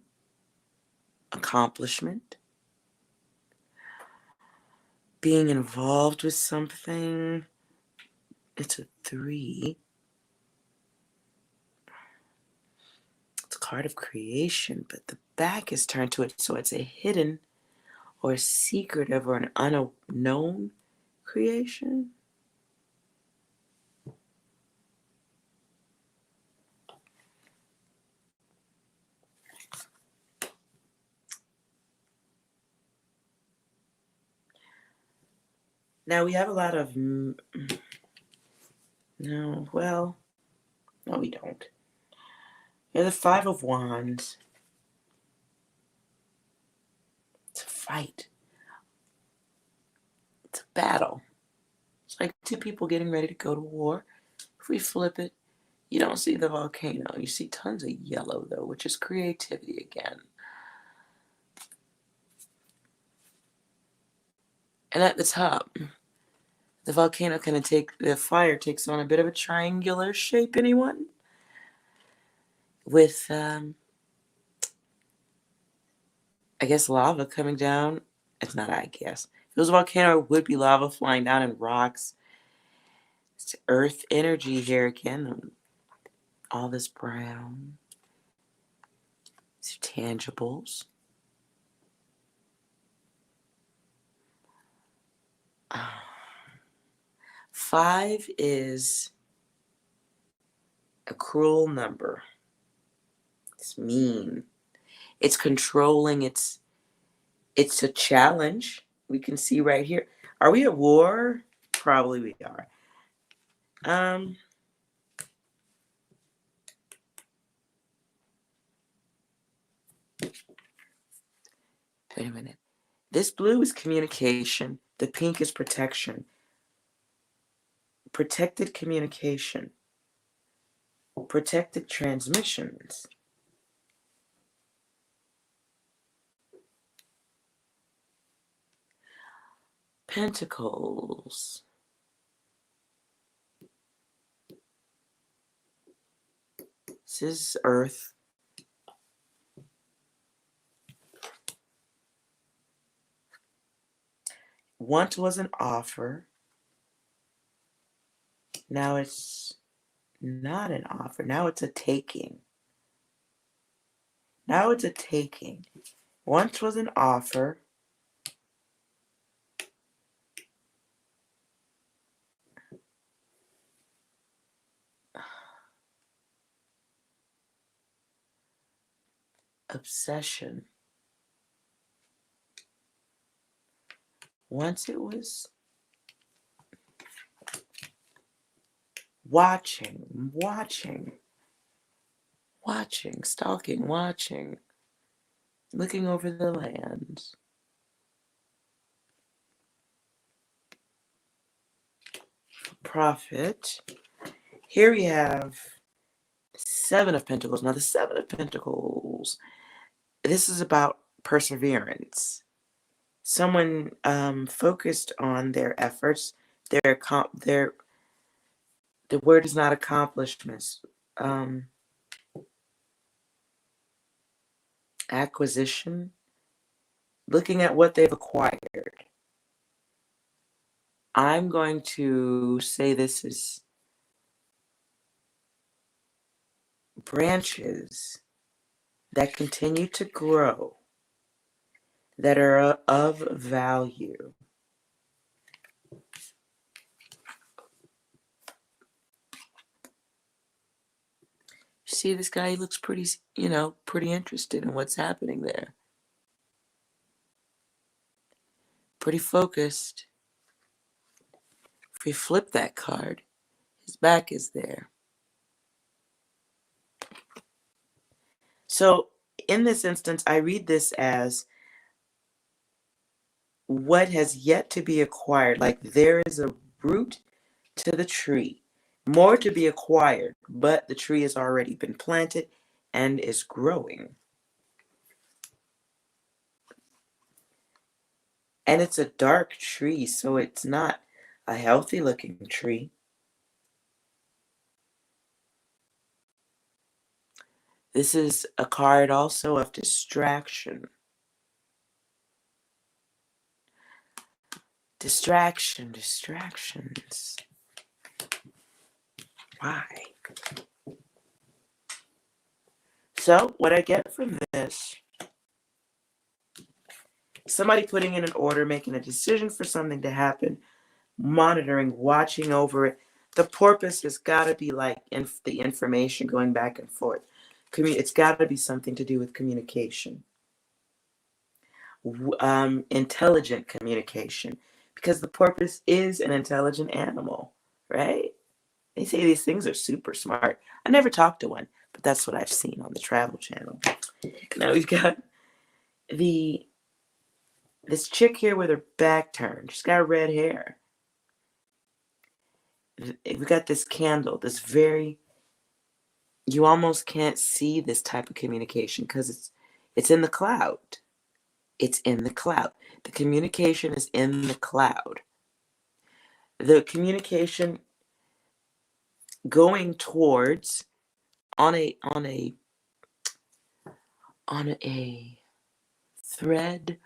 accomplishment, being involved with something. It's a 3. It's a card of creation, but the back is turned to it, so it's a hidden or secretive or an unknown creation. Now we have a lot of, no, well, no we don't. We have the 5 of Wands. It's a fight. It's a battle. It's like 2 people getting ready to go to war. If we flip it, you don't see the volcano. You see tons of yellow, though, which is creativity again. And at the top, the volcano the fire takes on a bit of a triangular shape, anyone? With, I guess, lava coming down. It's not, I guess. If it was a volcano, it would be lava flying down and rocks. It's earth energy here again. All this brown. These are tangibles. 5 is a cruel number. It's mean. It's controlling. It's a challenge. We can see right here. Are we at war? Probably we are. Wait a minute. This blue is communication. The pink is protection. Protected communication. Protected transmissions. Pentacles. This is Earth. Once was an offer. Now it's not an offer. Now it's a taking. Now it's a taking. Once was an offer. Obsession. Once it was watching, stalking, watching, looking over the land. Prophet. Here we have 7 of Pentacles. Now the 7 of Pentacles, this is about perseverance. Someone focused on their efforts, the word is not accomplishments. Acquisition, looking at what they've acquired. I'm going to say this is branches that continue to grow, that are of value. See this guy, he looks pretty, pretty interested in what's happening there. Pretty focused. If we flip that card, his back is there. So in this instance, I read this as what has yet to be acquired. Like there is a root to the tree, more to be acquired, but the tree has already been planted and is growing. And it's a dark tree, so it's not a healthy looking tree. This is a card also of distraction. Distractions. Why? So what I get from this, somebody putting in an order, making a decision for something to happen, monitoring, watching over it. The purpose has got to be like the information going back and forth. It's got to be something to do with communication. Intelligent communication, because the porpoise is an intelligent animal, right? They say these things are super smart. I never talked to one, but that's what I've seen on the Travel Channel. Now we've got this chick here with her back turned. She's got red hair. We've got this candle, you almost can't see this type of communication because it's in the cloud. It's in the cloud. The communication is in the cloud. The communication going towards on a thread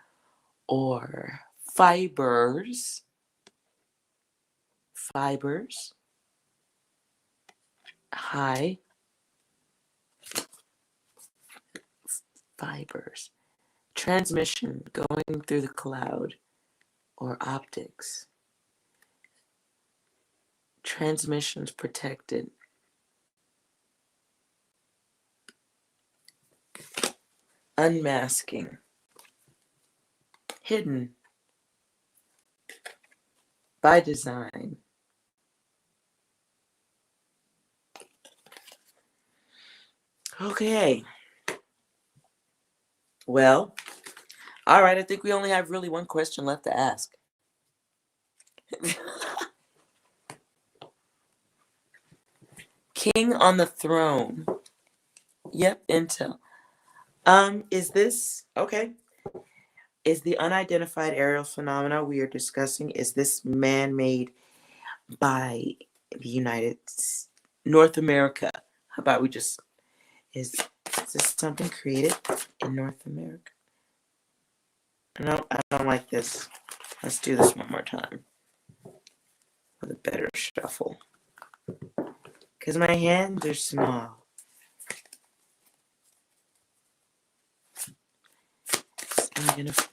or fibers, high fibers, transmission going through the cloud or optics. Transmissions protected. Unmasking. Hidden. By design. Okay. Well, all right. I think we only have really one question left to ask. King on the throne. Yep, intel. Is this okay? Is the unidentified aerial phenomena we are discussing, is this man-made by the North America? How about we just, is this something created in North America? No, I don't like this. Let's do this one more time with a better shuffle. Because my hands are small. I'm going to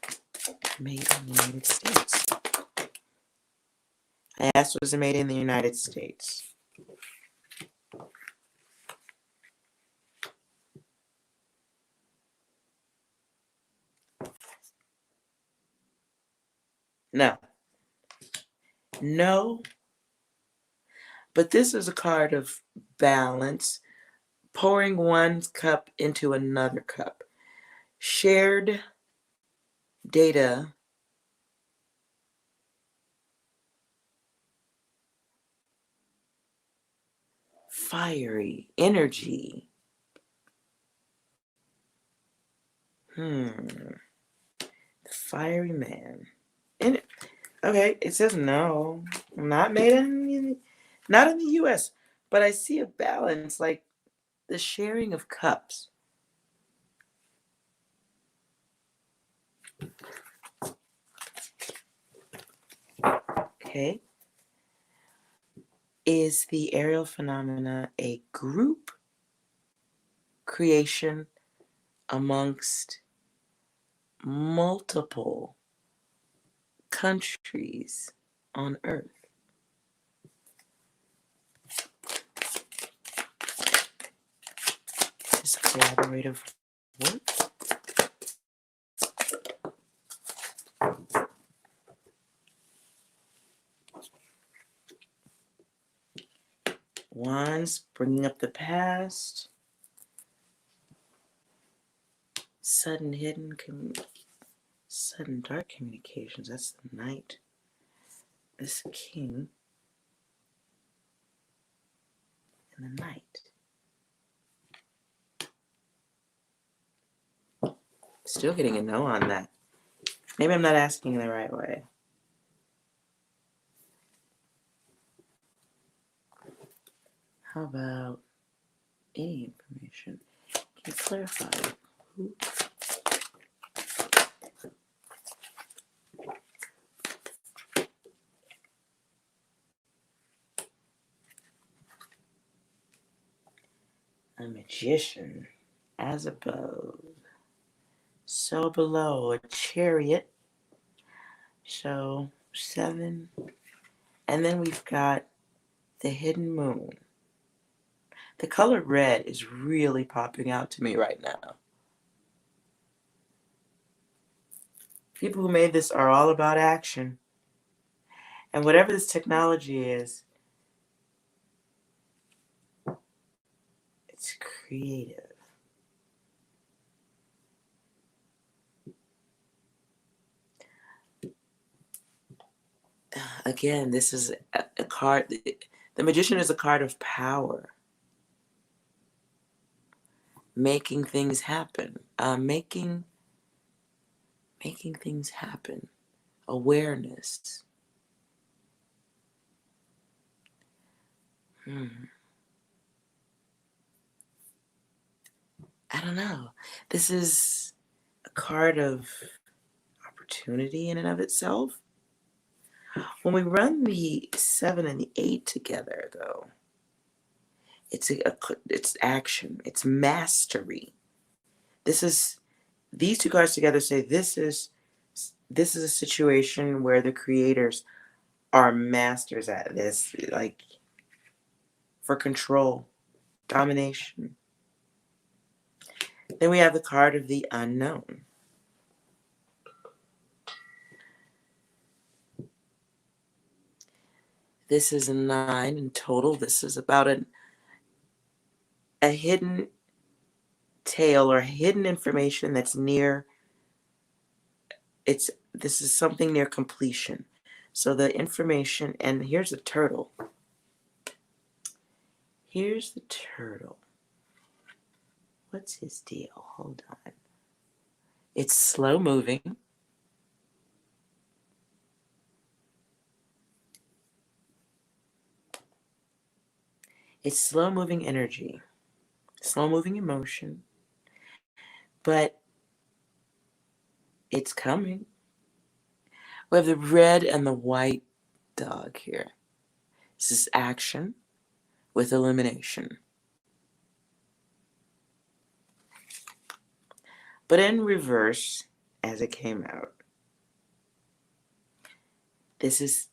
made in the United States. I asked, was it made in the United States? No. No. But this is a card of balance. Pouring one cup into another cup. Shared data. Fiery energy. The fiery man. Okay, it says no. Not made in not in the US. But I see a balance, like the sharing of cups. Okay. Is the aerial phenomena a group creation amongst multiple countries on Earth? Is collaborative work? One's bringing up the past. Sudden dark communications. That's the Knight. This King and the Knight. Still getting a no on that. Maybe I'm not asking the right way. How about any information? Can you clarify? Who? A magician, as above, so below. A chariot, so 7. And then we've got the hidden moon. The color red is really popping out to me right now. People who made this are all about action. And whatever this technology is, it's creative. Again, this is a card. The magician is a card of power. Making things happen. Making things happen. Awareness. I don't know. This is a card of opportunity in and of itself. When we run the 7 and the 8 together, though, it's action. It's mastery. These two cards together say this is a situation where the creators are masters at this. Like, for control, domination. Then we have the card of the unknown. This is a 9 in total. This is about a hidden tale or hidden information that's near. This is something near completion. So the information, and here's the turtle. Here's the turtle. What's his deal? Hold on. It's slow moving. It's slow moving energy, slow moving emotion, but it's coming. We have the red and the white dog here. This is action with illumination. But in reverse, as it came out, this is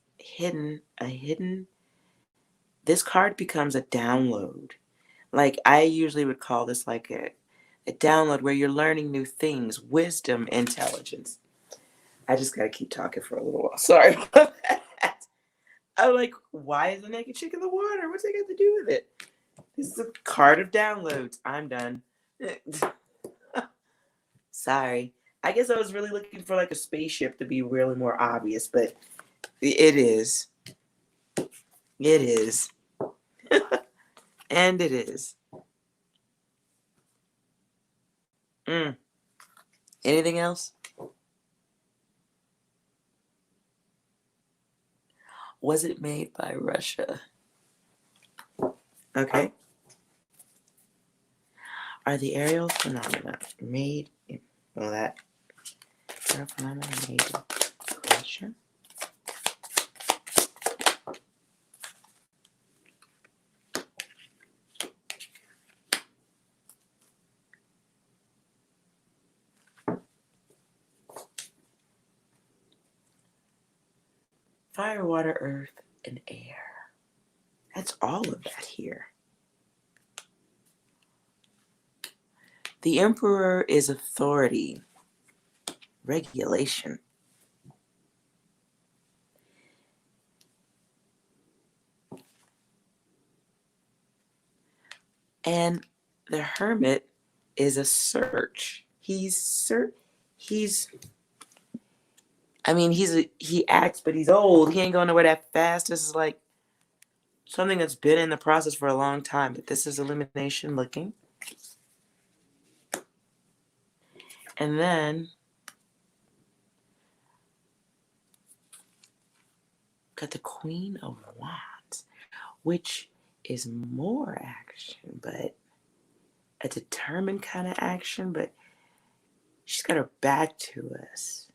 this card becomes a download. Like I usually would call this like a download where you're learning new things, wisdom, intelligence. I just gotta keep talking for a little while. Sorry about that. I'm like, why is the naked chick in the water? What's that got to do with it? This is a card of downloads. I'm done. Sorry. I guess I was really looking for like a spaceship to be really more obvious, but it is. It is. And it is. Anything else? Was it made by Russia? Okay. Are the aerial phenomena made in, well, that aerial phenomena made in Russia? Fire, water, earth, and air. That's all of that here. The Emperor is authority, regulation. And the Hermit is a search. He acts, but he's old. He ain't going nowhere that fast. This is like something that's been in the process for a long time. But this is illumination looking. And then got the Queen of Wands, which is more action, but a determined kind of action, but she's got her back to us.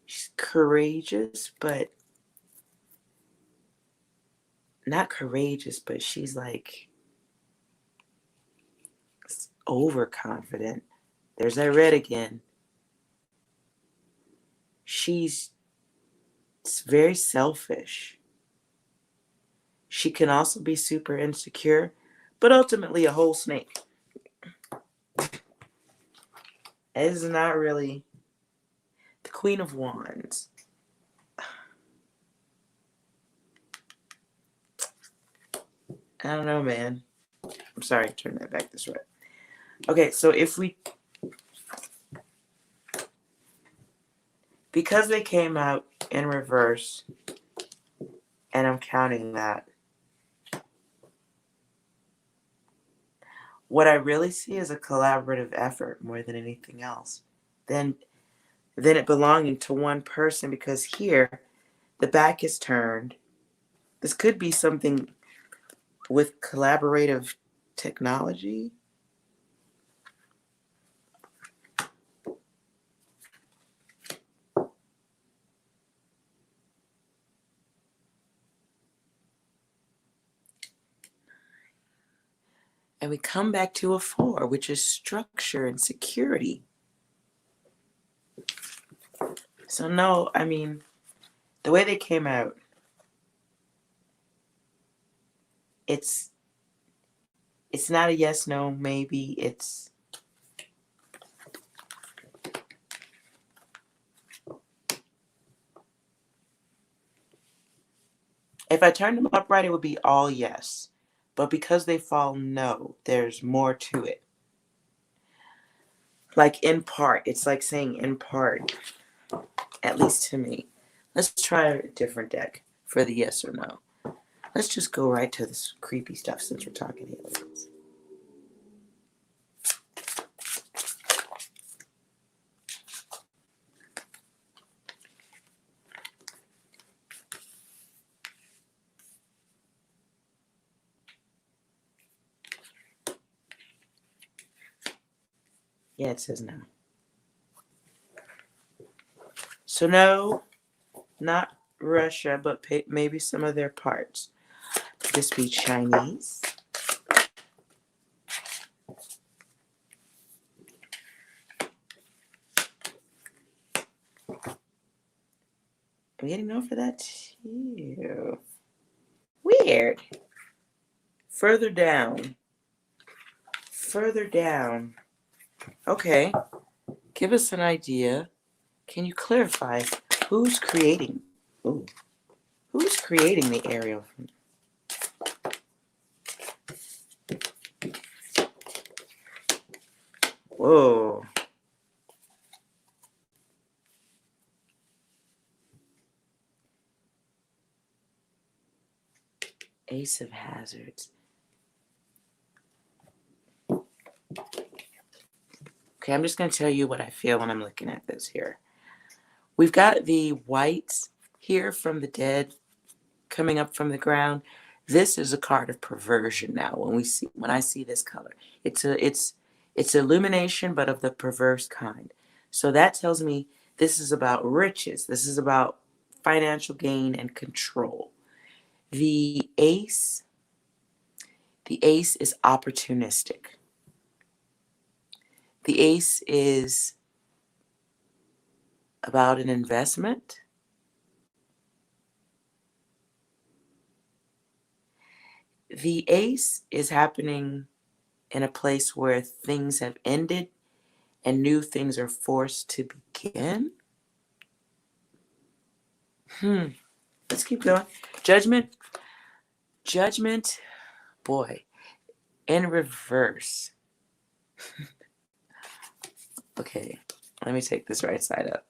She's courageous, but not courageous, but she's like overconfident. There's that red again. She's very selfish. She can also be super insecure, but ultimately a whole snake. It is not really the Queen of Wands. I don't know, man. I'm sorry, turn that back this way. Okay, so because they came out in reverse, and I'm counting that, what I really see is a collaborative effort more than anything else. Then it belonging to one person, because here the back is turned. This could be something with collaborative technology. And we come back to a 4, which is structure and security. So no, I mean, the way they came out, it's not a yes, no, maybe. It's if I turned them upright, it would be all yes. But because they fall no, there's more to it. Like in part. It's like saying in part, at least to me. Let's try a different deck for the yes or no. Let's just go right to this creepy stuff since we're talking aliens. Yeah, it says no. So no, not Russia, but maybe some of their parts. Could this be Chinese? I'm getting no for that too. Weird. Further down. Further down. Okay. Give us an idea. Can you clarify who's creating? Ooh. Who's creating the aerial? Whoa. Ace of Hazards. Okay, I'm just going to tell you what I feel when I'm looking at this here. We've got the whites here from the dead coming up from the ground. This is a card of perversion now when I see this color. It's illumination, but of the perverse kind. So that tells me this is about riches. This is about financial gain and control. The ace is opportunistic. The ace is about an investment. The ace is happening in a place where things have ended and new things are forced to begin. Let's keep going. Judgment, boy, in reverse. Okay, let me take this right side up.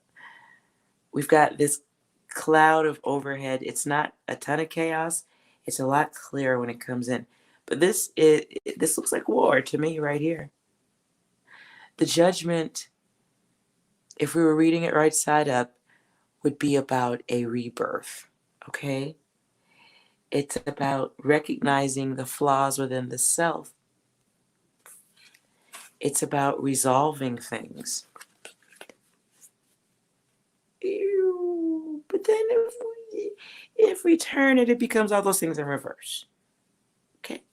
We've got this cloud of overhead. It's not a ton of chaos. It's a lot clearer when it comes in. But this looks like war to me right here. The judgment, if we were reading it right side up, would be about a rebirth, okay? It's about recognizing the flaws within the self. It's about resolving things. Ew, but then if we turn it, it becomes all those things in reverse. Okay?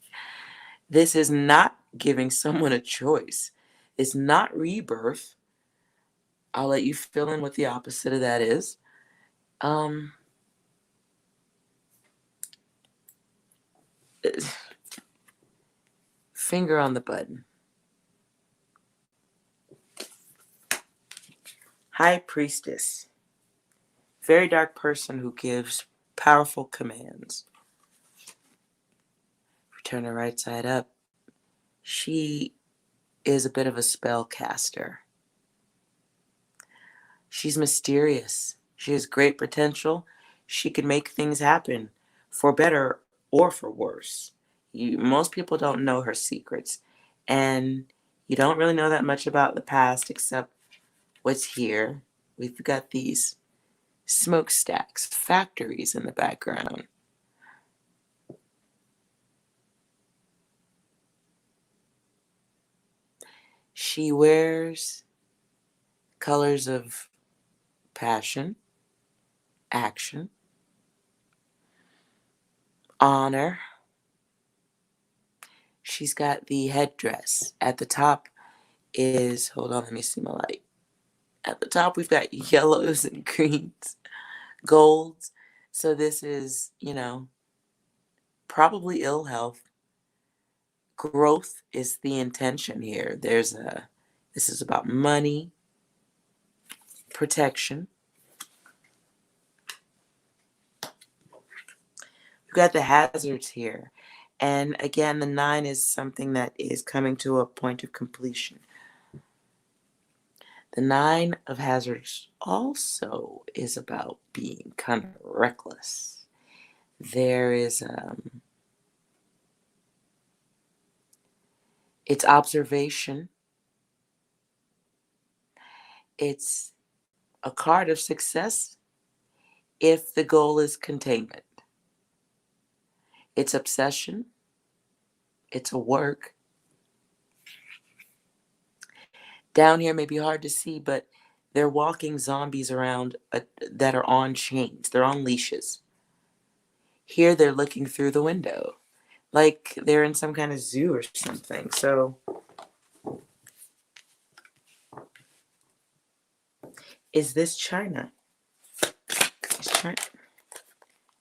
This is not giving someone a choice. It's not rebirth. I'll let you fill in what the opposite of that is. Finger on the button. High Priestess. Very dark person who gives powerful commands. If we turn her right side up, she is a bit of a spellcaster. She's mysterious. She has great potential. She can make things happen for better or for worse. Most people don't know her secrets. And you don't really know that much about the past except what's here. We've got these smokestacks, factories in the background. She wears colors of passion, action, honor. She's got the headdress. At the top is, hold on, let me see my light. At the top, we've got yellows and greens, golds. So this is, probably ill health. Growth is the intention here. This is about money, protection. We've got the hazards here. And again, the 9 is something that is coming to a point of completion. The 9 of hazards also is about being kind of reckless. There is, it's observation. It's a card of success if the goal is containment. It's obsession. It's a work. Down here may be hard to see, but they're walking zombies around that are on chains. They're on leashes. Here they're looking through the window, like they're in some kind of zoo or something. So, is this China?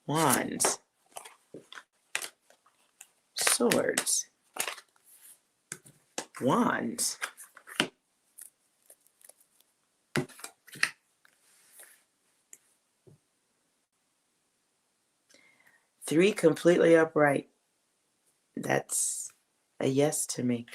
Wands. Swords. Wands. Three completely upright. That's a yes to me.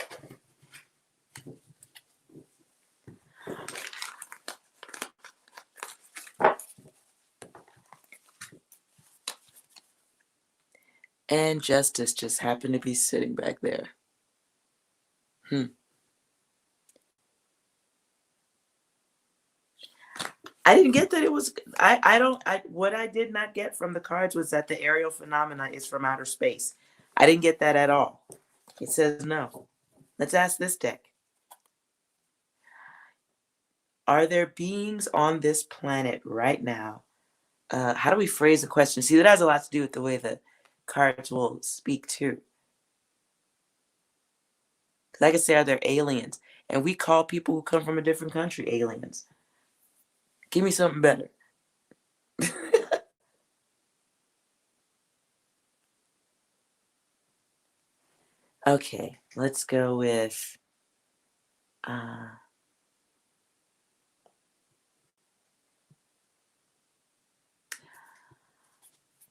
And Justice just happened to be sitting back there. I didn't get that it was, what I did not get from the cards was that the aerial phenomena is from outer space. I didn't get that at all. It says no. Let's ask this deck. Are there beings on this planet right now? How do we phrase the question? See, that has a lot to do with the way the cards will speak too. Because I could say, are there aliens? And we call people who come from a different country aliens. Give me something better. Okay, let's go with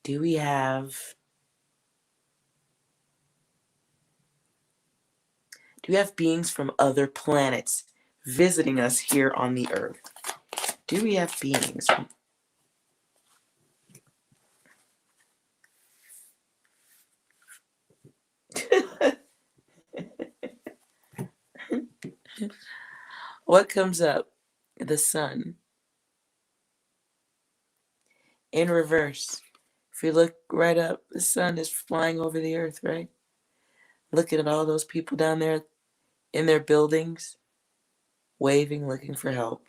do we have beings from other planets visiting us here on the earth? Do we have beings? What comes up? The sun. In reverse. If you look right up, the sun is flying over the earth, right? Looking at all those people down there in their buildings, waving, looking for help.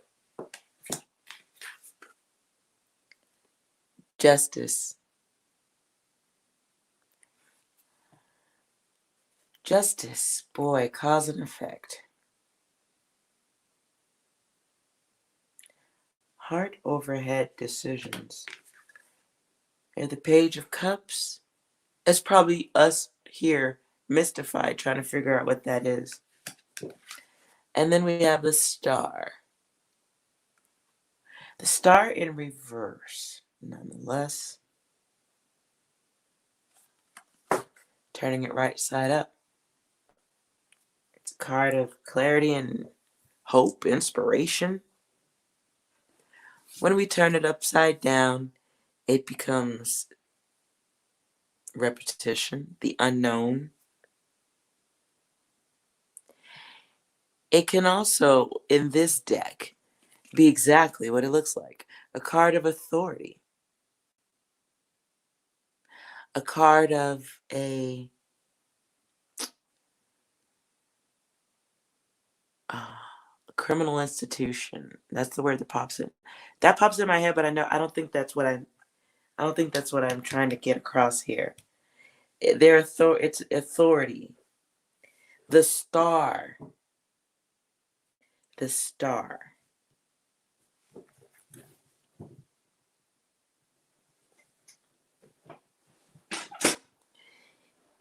Justice. Justice, boy, cause and effect. Heart overhead decisions. And the Page of Cups. It's probably us here mystified trying to figure out what that is. And then we have the Star. The Star in reverse, nonetheless. Turning it right side up. It's a card of clarity and hope, inspiration. When we turn it upside down, it becomes repetition, the unknown. It can also, in this deck, be exactly what it looks like. A card of authority. A card of a criminal institution. That's the word that pops in. That pops in my head, but I don't think that's what I'm trying to get across here. It's authority. The Star. The Star.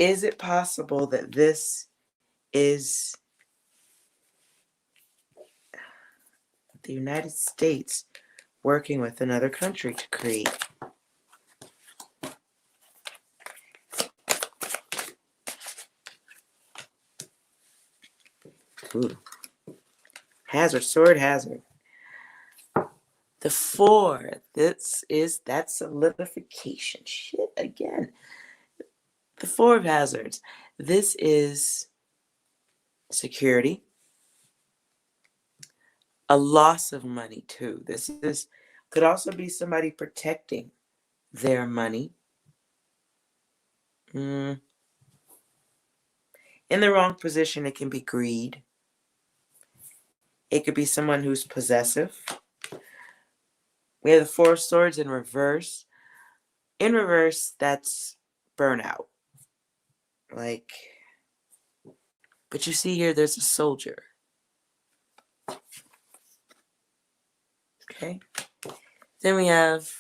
Is it possible that this is the United States working with another country to create? Ooh. Hazard, sword, hazard. The 4. This is that solidification. Shit again. The 4 of hazards. This is security. A loss of money too. This could also be somebody protecting their money. In the wrong position, it can be greed. It could be someone who's possessive. We have the 4 of swords in reverse. In reverse, that's burnout. Like, but you see here, there's a soldier. Okay. Then we have,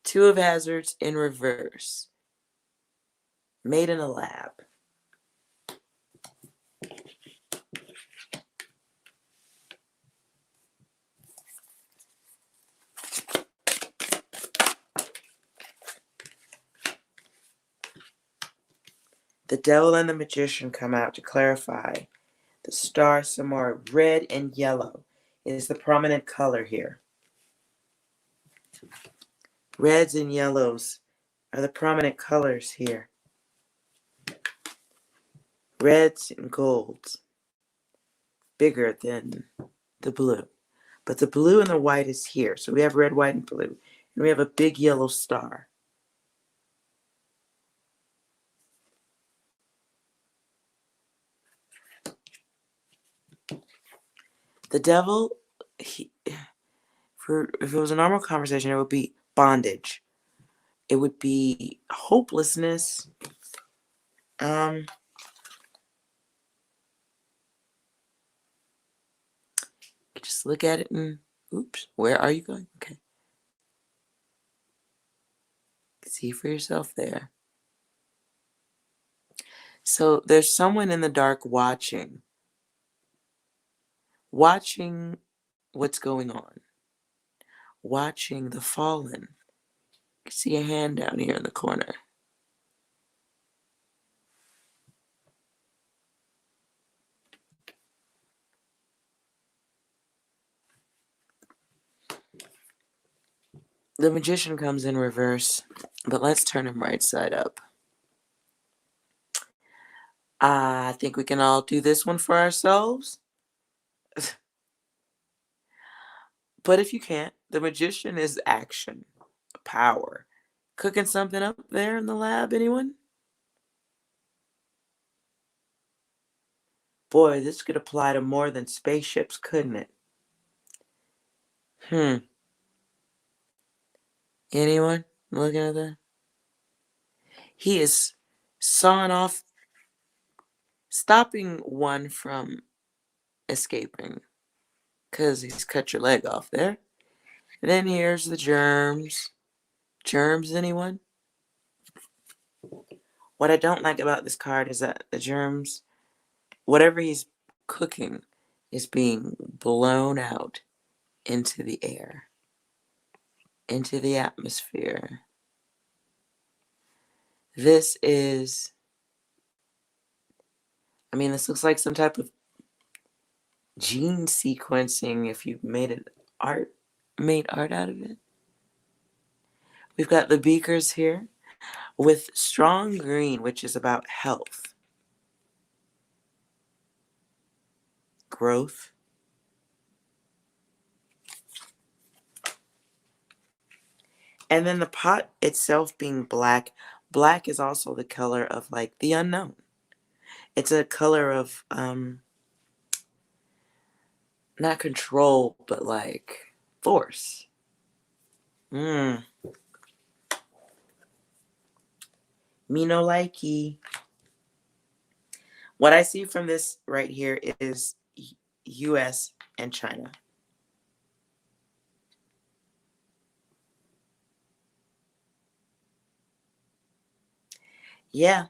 2 of hazards in reverse. Made in a lab. The devil and the magician come out to clarify. The star some more. Red and yellow is the prominent color here. Reds and yellows are the prominent colors here. Reds and golds. Bigger than the blue. But the blue and the white is here. So we have red, white, and blue. And we have a big yellow star. The devil, if it was a normal conversation, it would be bondage. It would be hopelessness. Just look at it and, oops, where are you going? Okay. See for yourself there. So there's someone in the dark watching what's going on, watching the fallen. You can see a hand down here in the corner. The magician comes in reverse, but let's turn him right side up. I think we can all do this one for ourselves. But if you can't, the magician is action, power. Cooking something up there in the lab, anyone? Boy, this could apply to more than spaceships, couldn't it? Anyone looking at that? He is sawing off, stopping one from escaping, because he's cut your leg off there. And then here's the germs. Germs, anyone? What I don't like about this card is that the germs, whatever he's cooking, is being blown out into the air, into the atmosphere. This is, this looks like some type of gene sequencing if you made art out of it. We've got the beakers here with strong green, which is about health, growth. And then the pot itself being black. Black is also the color of like the unknown. It's a color of not control, but like force. Me no likey. What I see from this right here is US and China. Yeah.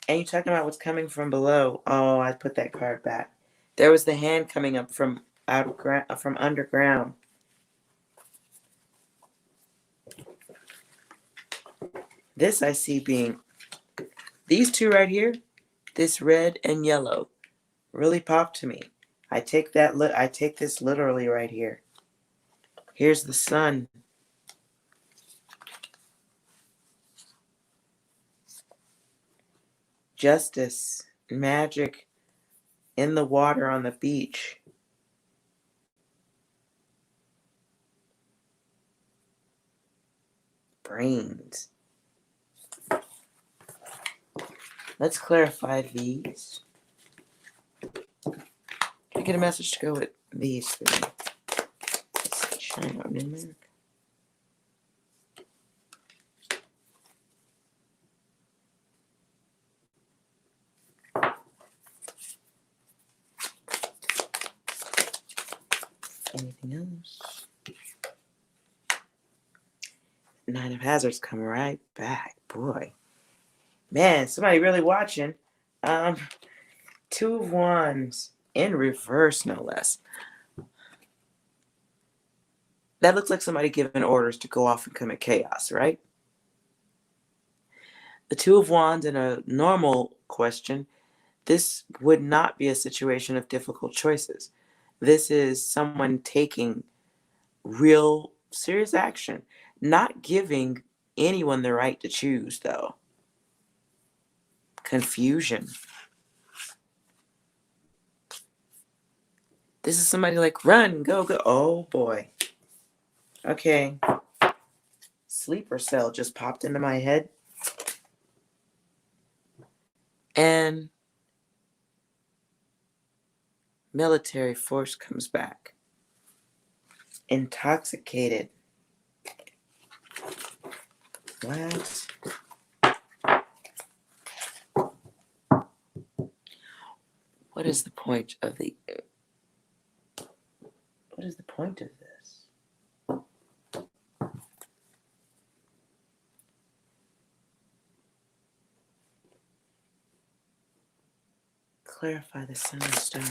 And you're talking about what's coming from below. Oh, I put that card back. There was the hand coming up from from underground. This I see being these two right here, this red and yellow, really popped to me. I take this literally right here. Here's the sun. Justice, magic in the water on the beach. Brains. Let's clarify these. Can I get a message to go with these three? Let's see, China or New America. Anything else? Nine of Hazards come right back. Boy. Man, somebody really watching. Two of Wands in reverse, no less. That looks like somebody giving orders to go off and commit chaos, right? The Two of Wands in a normal question, this would not be a situation of difficult choices. This is someone taking real serious action, not giving anyone the right to choose, though. Confusion. This is somebody like, run, go, go. Oh, boy. Okay. Sleeper cell just popped into my head. And military force comes back. Intoxicated. What? What is the point of this? Clarify the sun and star.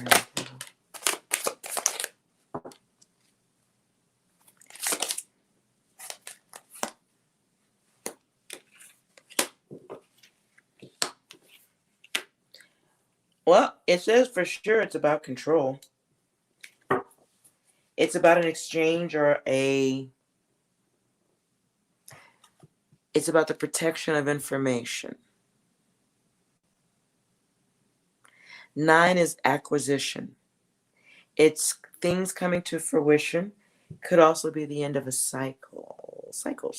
Well, it says for sure it's about control. It's about an exchange it's about the protection of information. 9 is acquisition. It's things coming to fruition. Could also be the end of a cycle. Cycle.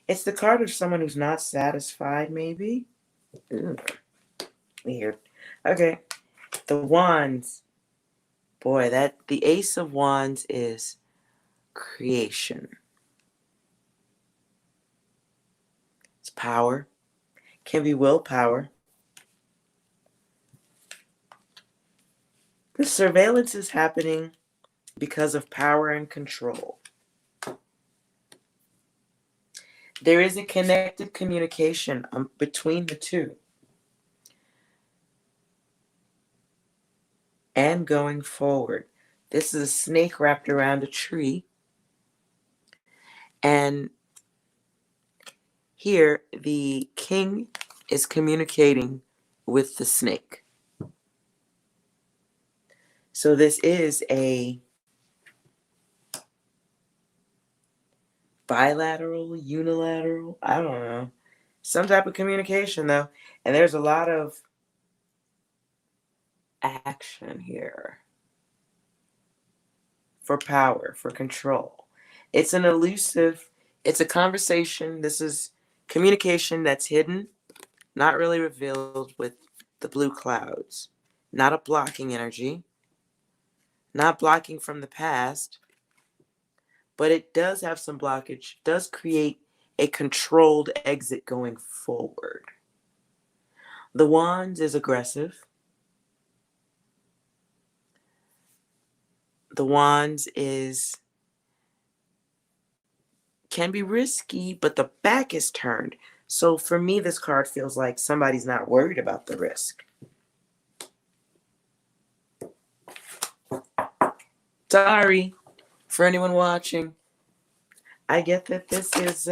It's the card of someone who's not satisfied, maybe. Ooh, weird. Okay. The Wands. Boy, the Ace of Wands is creation. It's power. Can be willpower. The surveillance is happening because of power and control. There is a connected communication between the two. And going forward. This is a snake wrapped around a tree. And here the king is communicating with the snake. So this is a bilateral, unilateral, I don't know. Some type of communication though. And there's a lot of action here. For power, for control. It's an elusive, it's a conversation. This is communication that's hidden, not really revealed with the blue clouds. Not a blocking energy, not blocking from the past, but it does have some blockage, does create a controlled exit going forward. The Wands is aggressive. The Wands is can be risky, but the back is turned. So for me, this card feels like somebody's not worried about the risk. Sorry for anyone watching. I get that this is,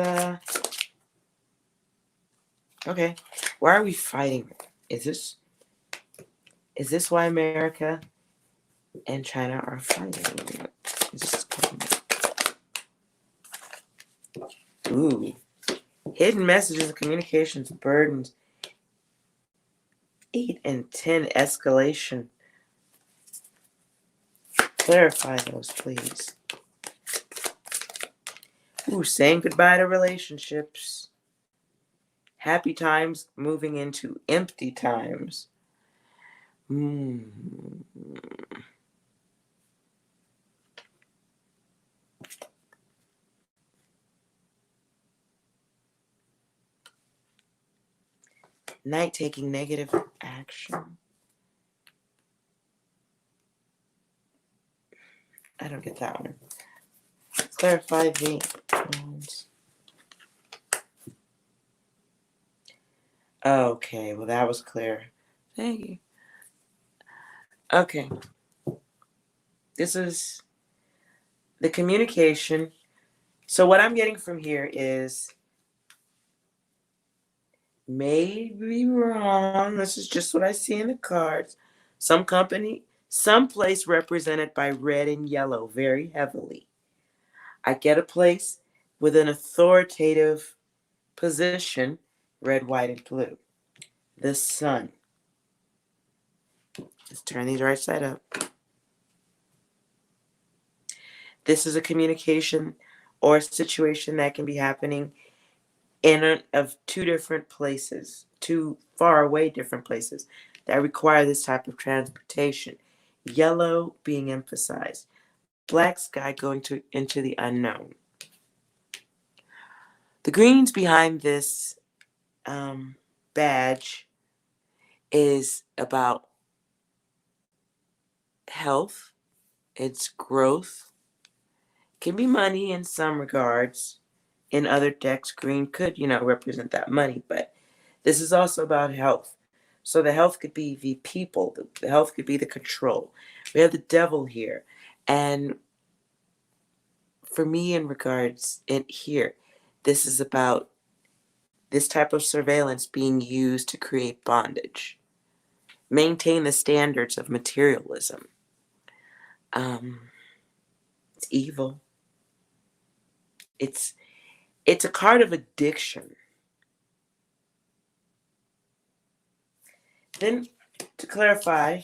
okay. Why are we fighting? Is this why America and China are fighting? Ooh. Hidden messages and communications burdens. 8 and 10 escalation. Clarify those, please. Ooh, saying goodbye to relationships. Happy times moving into empty times. Knight taking negative action. I don't get that one. Clarify the ones. Okay, well that was clear. Thank you. Okay. This is the communication. So what I'm getting from here is, maybe wrong. This is just what I see in the cards. Some company, some place represented by red and yellow very heavily. I get a place with an authoritative position, red, white, and blue. The sun. Let's turn these right side up. This is a communication or a situation that can be happening of two different places, two far away different places that require this type of transportation. Yellow being emphasized. Black sky going into the unknown. The greens behind this badge is about health, it's growth, can be money in some regards. In other decks, green could, represent that money, but this is also about health. So the health could be the people, the health could be the control. We have the devil here. And for me, in regards here, this is about this type of surveillance being used to create bondage. Maintain the standards of materialism. It's evil. It's a card of addiction. Then, to clarify,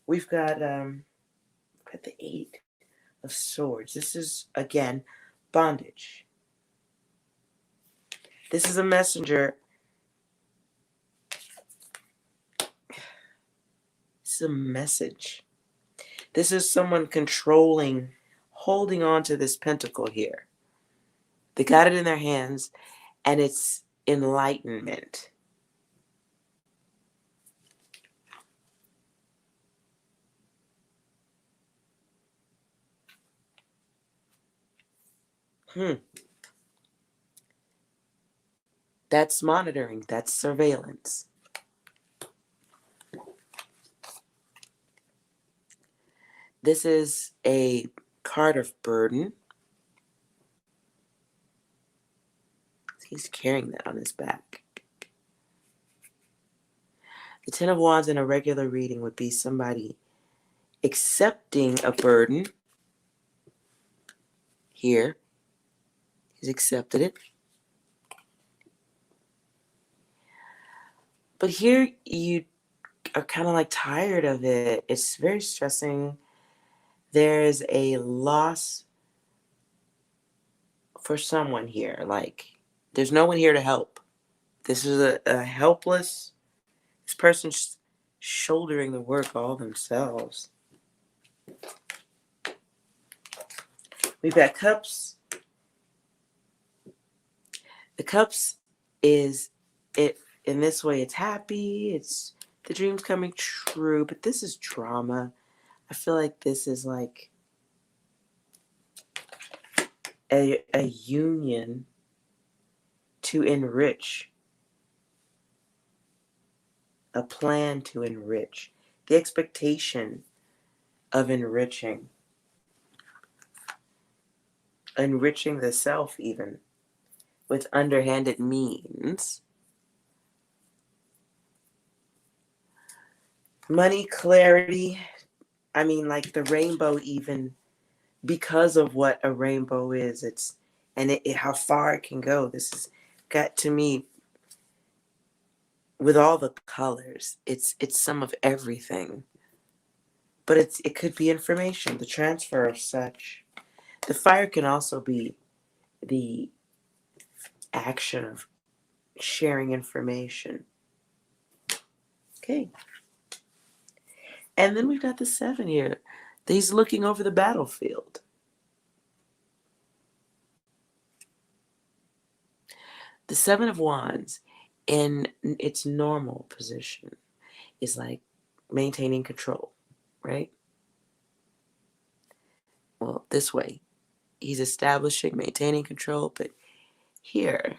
we've got the 8 of Swords. This is, again, bondage. This is a messenger. This is a message. This is someone controlling, holding on to this pentacle here. They got it in their hands, and it's enlightenment. That's monitoring. That's surveillance. This is a card of burden. He's carrying that on his back. The 10 of Wands in a regular reading would be somebody accepting a burden. Here, he's accepted it. But here you are kind of like tired of it. It's very stressing. There is a loss for someone here. Like, there's no one here to help. This is a helpless, this person's shouldering the work all themselves. We've got Cups. The Cups is it in this way. It's happy. It's the dreams coming true. But this is drama. I feel like this is like a union to enrich, a plan to enrich, the expectation of enriching the self, even with underhanded means. Money, clarity, I mean, like the rainbow, even because of what a rainbow is, how far it can go. This has got to me with all the colors. It's some of everything, but it could be information, the transfer of such. The fire can also be the action of sharing information. Okay. And then we've got the 7 here. He's looking over the battlefield. The 7 of Wands in its normal position is like maintaining control, right? Well, this way, he's establishing, maintaining control, but here,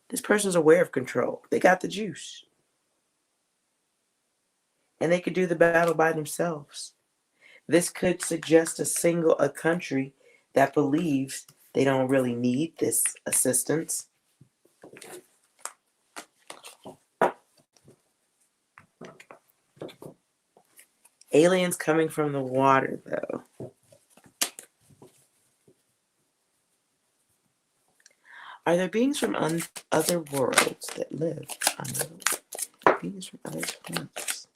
this person's aware of control. They got the juice. And they could do the battle by themselves. This could suggest a country that believes they don't really need this assistance. Aliens coming from the water, though. Are there beings from other worlds that live on beings from other planets?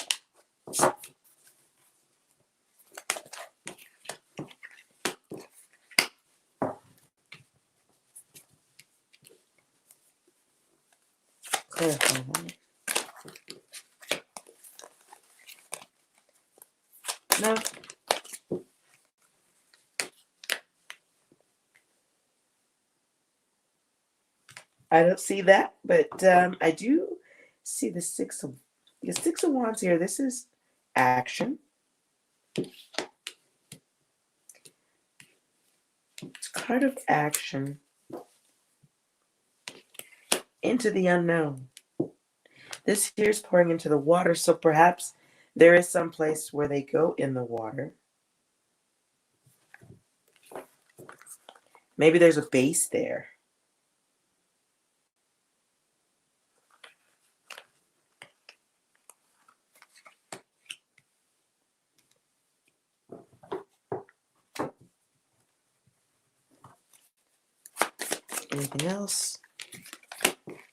Clarify that. No. I don't see that, but I do see the Six of Wands here. This is action. It's card of action into the unknown. This here is pouring into the water, so perhaps there is some place where they go in the water. Maybe there's a base there. Anything else?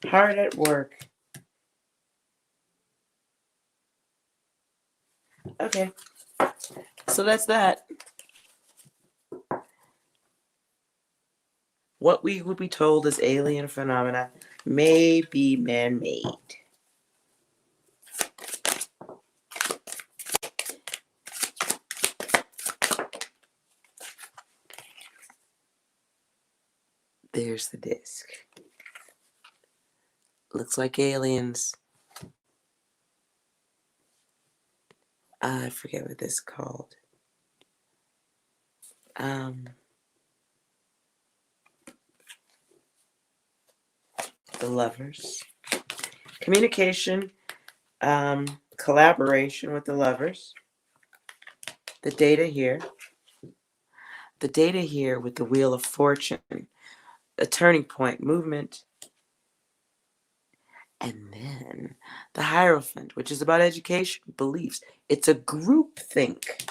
Hard at work. Okay. So that's that. What we would be told as alien phenomena may be man-made. There's the disc. Looks like aliens. I forget what this is called. The lovers. Communication, collaboration with the lovers. The data here. The data here with the Wheel of Fortune. A turning point, movement. And then the Hierophant, which is about education, beliefs. It's a group think.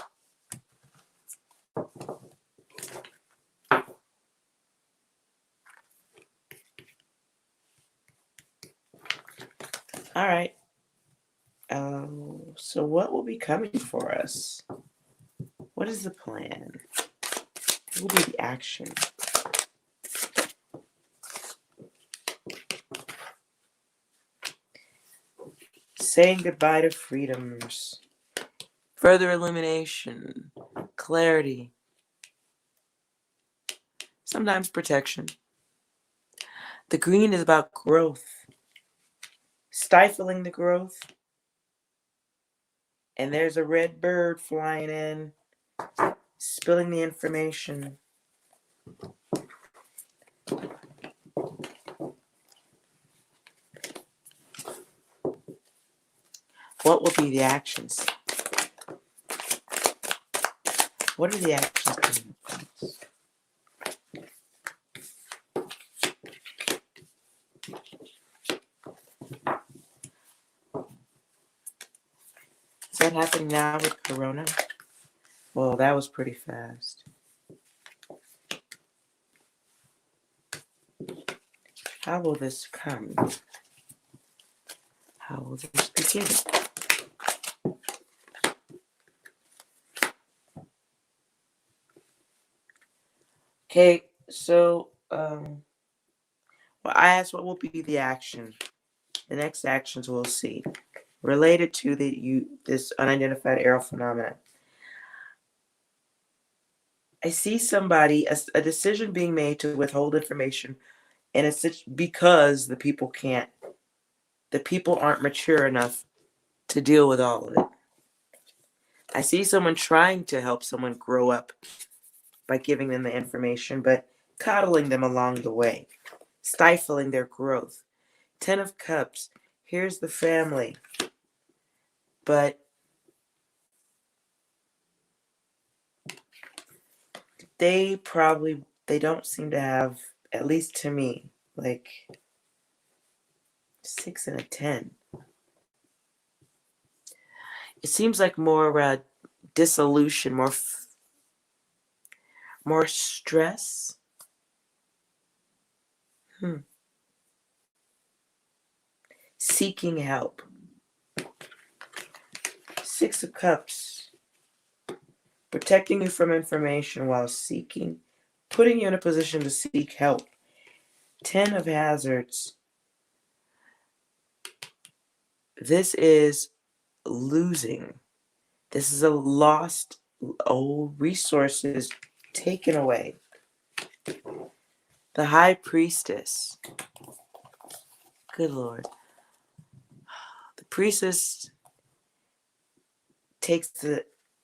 All right. So what will be coming for us? What is the plan? What will be the action? Saying goodbye to freedoms. Further illumination. Clarity. Sometimes protection. The green is about growth. Stifling the growth. And there's a red bird flying in, spilling the information. What will be the actions? What are the actions? Is that happening now with Corona? Well, that was pretty fast. How will this come? How will this begin? Okay, so well, I asked what will be the action. The next actions we'll see related to this unidentified aerial phenomenon. I see somebody, a decision being made to withhold information, and it's because the people aren't mature enough to deal with all of it. I see someone trying to help someone grow up by giving them the information, but coddling them along the way, stifling their growth. 10 of Cups, here's the family, but they don't seem to have, at least to me, like 6 and a 10. It seems like more dissolution, more stress. Seeking help. 6 of Cups. Protecting you from information while putting you in a position to seek help. 10 of Hazards. This is losing. This is a lost resources taken away. The High Priestess. Good Lord. The Priestess takes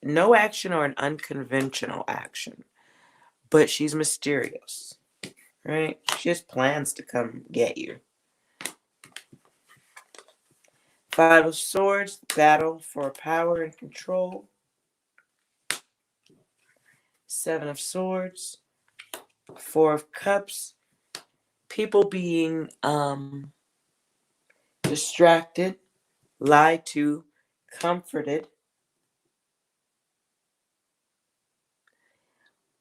no action or an unconventional action, but she's mysterious, right? She has plans to come get you. 5 of Swords, battle for power and control. 7 of Swords, 4 of Cups, people being distracted, lied to, comforted,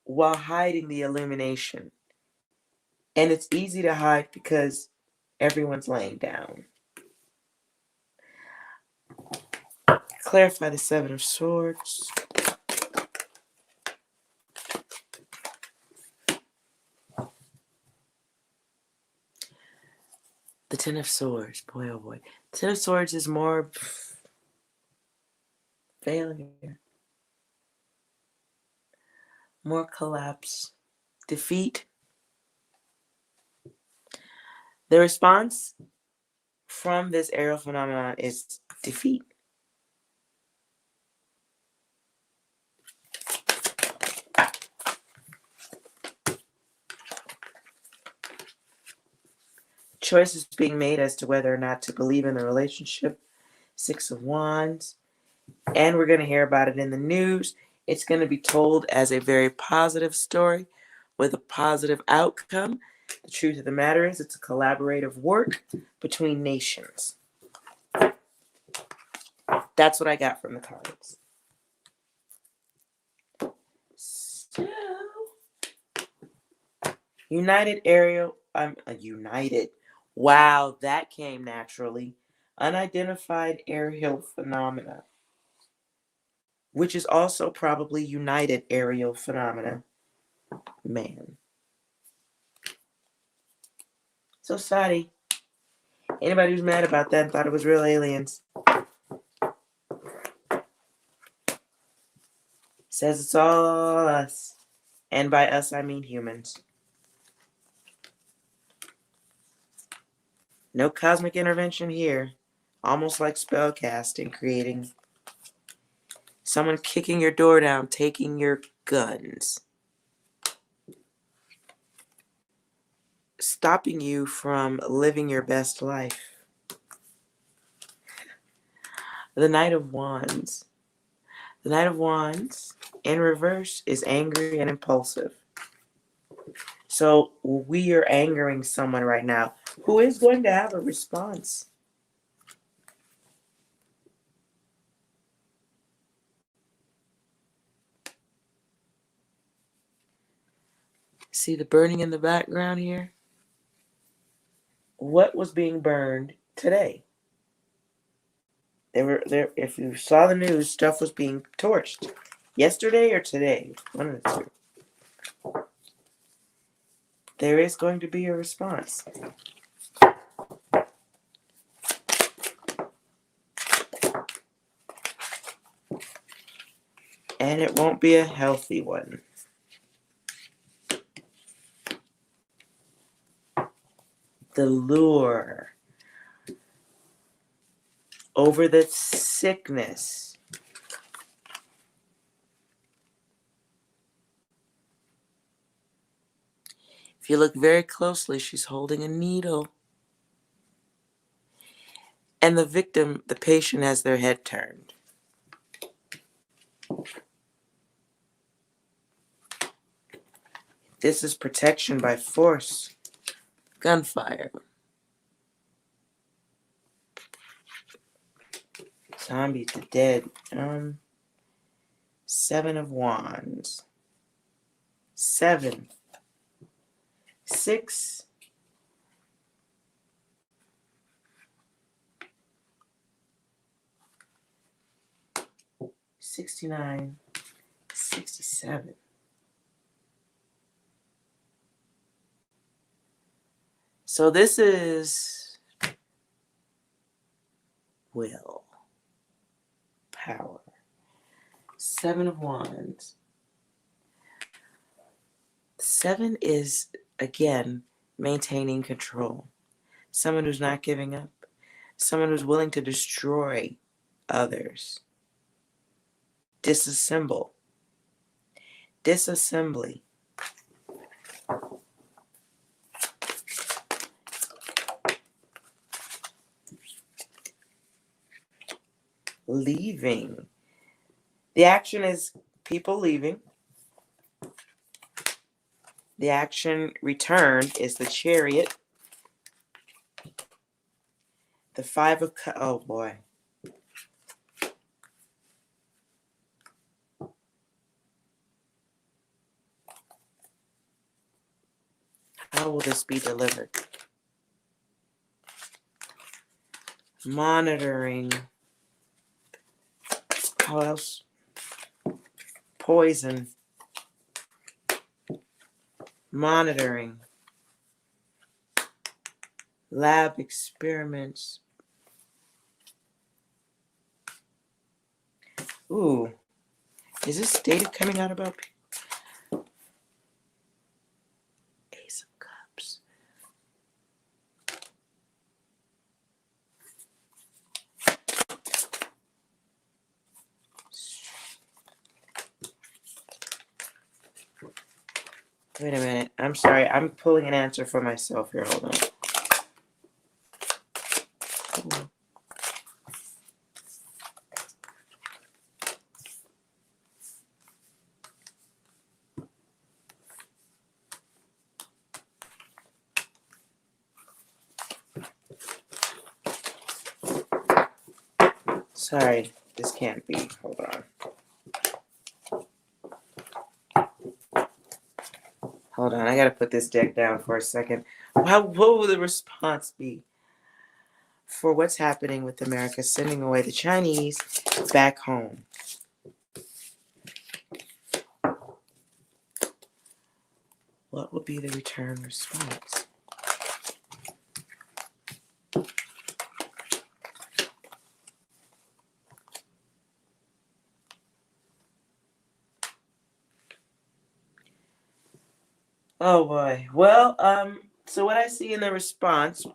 while hiding the illumination. And it's easy to hide because everyone's laying down. Clarify the 7 of Swords. The 10 of Swords. Boy, oh boy. 10 of Swords is more failure. More collapse. Defeat. The response from this aerial phenomenon is defeat. Choices being made as to whether or not to believe in the relationship. 6 of Wands. And we're going to hear about it in the news. It's going to be told as a very positive story with a positive outcome. The truth of the matter is it's a collaborative work between nations. That's what I got from the cards. So, United. Wow, that came naturally. Unidentified aerial phenomena, which is also probably united aerial phenomena. Man. So sorry. Anybody who's mad about that and thought it was real aliens. Says it's all us. And by us, I mean humans. No cosmic intervention here. Almost like spell casting, creating someone kicking your door down, taking your guns. Stopping you from living your best life. The Knight of Wands. The Knight of Wands in reverse is angry and impulsive. So we are angering someone right now who is going to have a response. See the burning in the background here? What was being burned today? If you saw the news, stuff was being torched. Yesterday or today? One of the two. There is going to be a response. And it won't be a healthy one. The lure over the sickness. If you look very closely, she's holding a needle. And the victim, the patient, has their head turned. This is protection by force. Gunfire. Zombie to dead. 7 of Wands. 7. 6. 69. 67. So this is will. Power. 7 of Wands. 7 is, again, maintaining control. Someone who's not giving up. Someone who's willing to destroy others. Disassemble. Disassembly. Leaving. The action is people leaving. The action returned is the Chariot. The 5 of Cups. Oh boy. How will this be delivered? Monitoring. How else? Poison. Monitoring. Lab experiments. Ooh. Is this data coming out about people? Ace of Cups. Wait a minute. I'm sorry. I'm pulling an answer for myself here. Hold on. Ooh. Sorry, this can't be. Hold on. Hold on, I gotta put this deck down for a second. What will the response be for what's happening with America sending away the Chinese back home? What will be the return response? Oh boy. Well, so what I see in the response,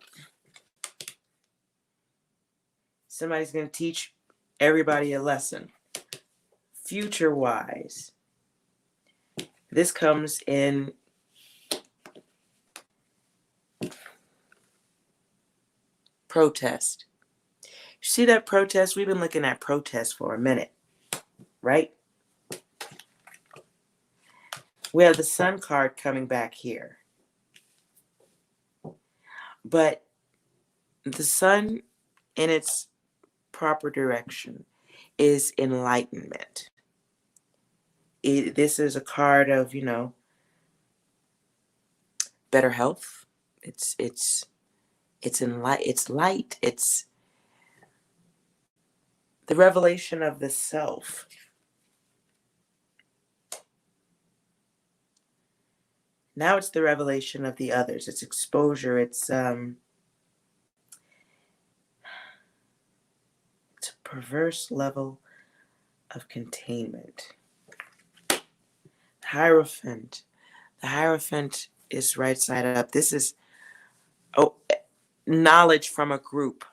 somebody's going to teach everybody a lesson. Future wise. This comes in protest. See that protest? We've been looking at protests for a minute, right? We have the Sun card coming back here. But the Sun, in its proper direction, is enlightenment. This is a card of, better health. It's light. It's the revelation of the self. Now it's the revelation of the others. It's exposure. It's a perverse level of containment. Hierophant. The Hierophant is right side up. This is knowledge from a group.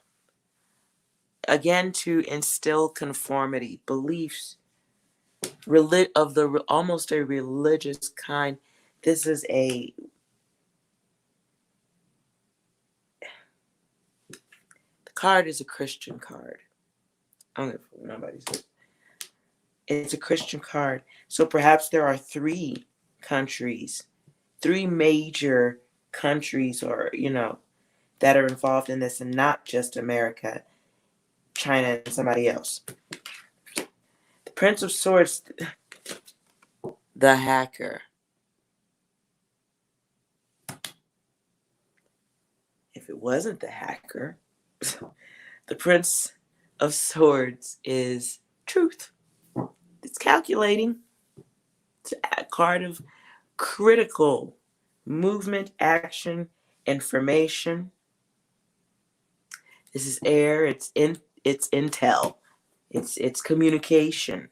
Again, to instill conformity, beliefs of the almost a religious kind. This is the card is a Christian card. I don't know if nobody's. It's a Christian card. So perhaps there are three major countries, or, that are involved in this, and not just America, China, and somebody else. The Prince of Swords, the hacker. If it wasn't the hacker, the Prince of Swords is truth. It's calculating. It's a card of critical movement, action, information. This is air. It's intel. It's communication.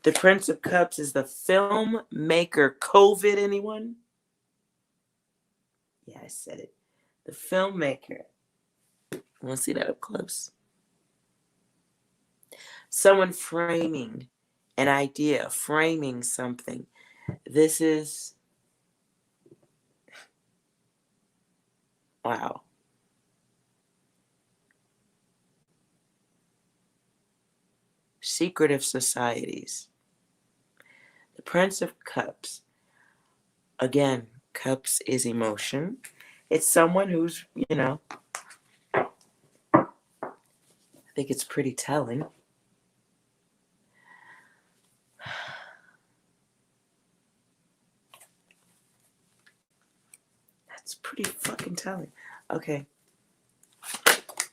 The Prince of Cups is the filmmaker. COVID, anyone? Yeah, I said it. The filmmaker. Want to see that up close? Someone framing an idea, framing something. This is, wow. Secretive societies. The Prince of Cups. Again, Cups is emotion. It's someone who's, I think it's pretty telling. That's pretty fucking telling. Okay.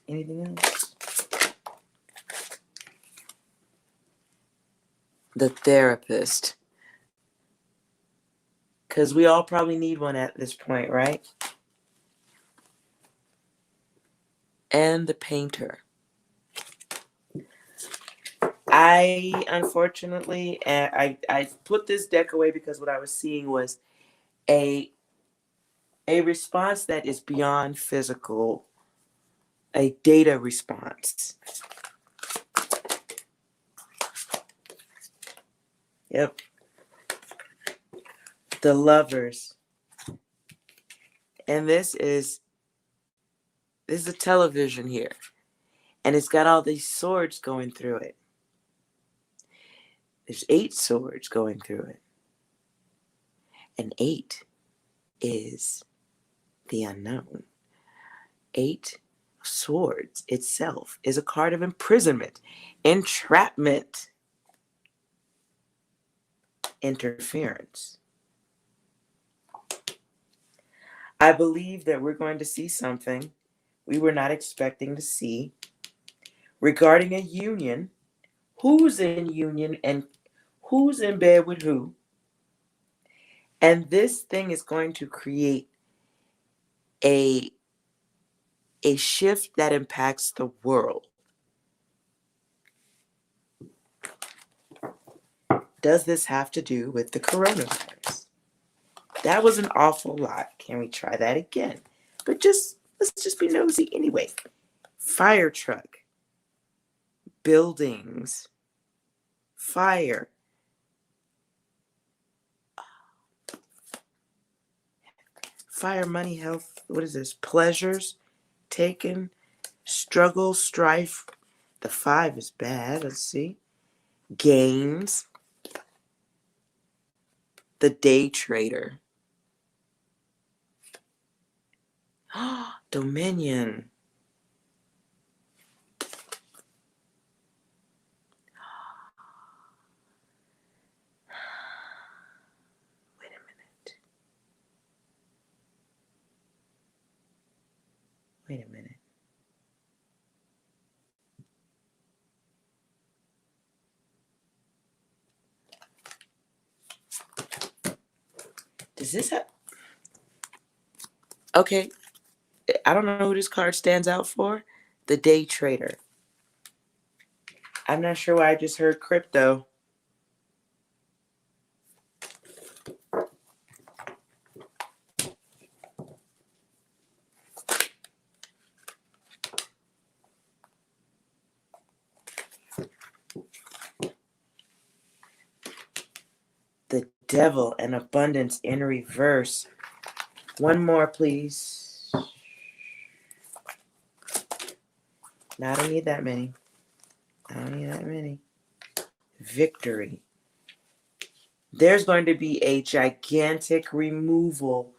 Anything else? The Therapist. Because we all probably need one at this point, right? And the Painter. I unfortunately, I put this deck away because what I was seeing was a response that is beyond physical, a data response. Yep. The Lovers. And this is a television here. And it's got all these swords going through it. There's 8 swords going through it. And 8 is the unknown. 8 swords itself is a card of imprisonment, entrapment, interference. I believe that we're going to see something we were not expecting to see regarding a union. Who's in union and who's in bed with who? And this thing is going to create a shift that impacts the world. Does this have to do with the coronavirus? That was an awful lot. Can we try that again? But let's just be nosy anyway. Fire truck. Buildings. Fire. Fire, money, health. What is this? Pleasures taken. struggle, strife. The 5 is bad. Let's see. Gains. The day trader. Dominion. Wait a minute. Wait a minute. Does this have... Okay. I don't know who this card stands out for. The day trader. I'm not sure why I just heard crypto. The devil and abundance in reverse. One more, please. No, I don't need that many. I don't need that many. Victory. There's going to be a gigantic removal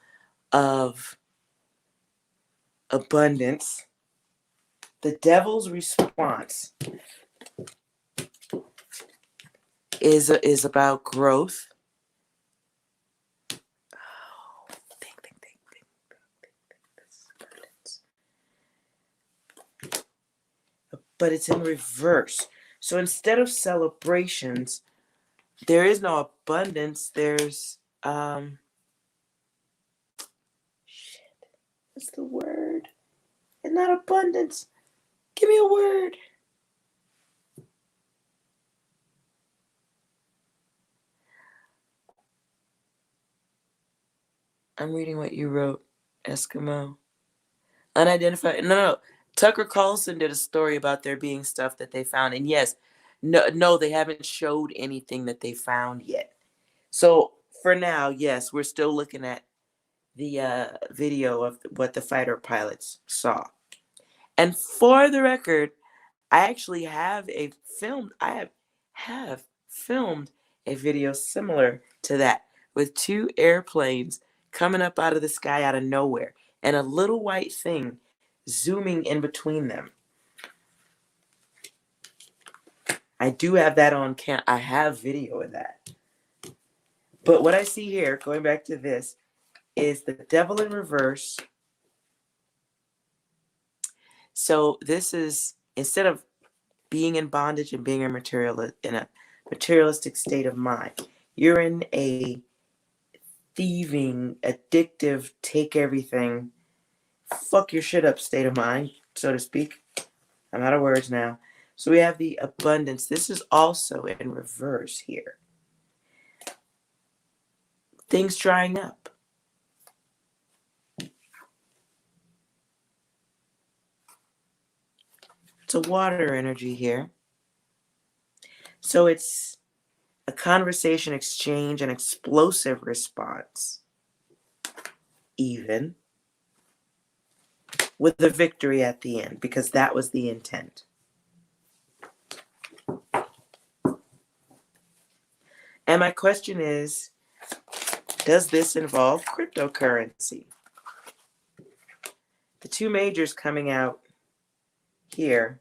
of abundance. The devil's response is about growth. But it's in reverse. So instead of celebrations, there is no abundance. There's shit. What's the word? And not abundance. Give me a word. I'm reading what you wrote, Eskimo. Unidentified. No. Tucker Carlson did a story about there being stuff that they found. And yes, no, they haven't showed anything that they found yet. So for now, yes, we're still looking at the video of what the fighter pilots saw. And for the record, I actually have filmed a video similar to that with 2 airplanes coming up out of the sky out of nowhere and a little white thing zooming in between them. I do have that on cam. I have video of that. But what I see here, going back to this, is the devil in reverse. So this is, instead of being in bondage and being in a materialistic state of mind, you're in a thieving, addictive, take everything, fuck your shit up state of mind, so to speak. I'm out of words now. So we have the abundance. This is also in reverse here. Things drying up. It's a water energy here. So it's a conversation, exchange, an explosive response, even with the victory at the end, because that was the intent. And my question is, does this involve cryptocurrency? The 2 majors coming out here.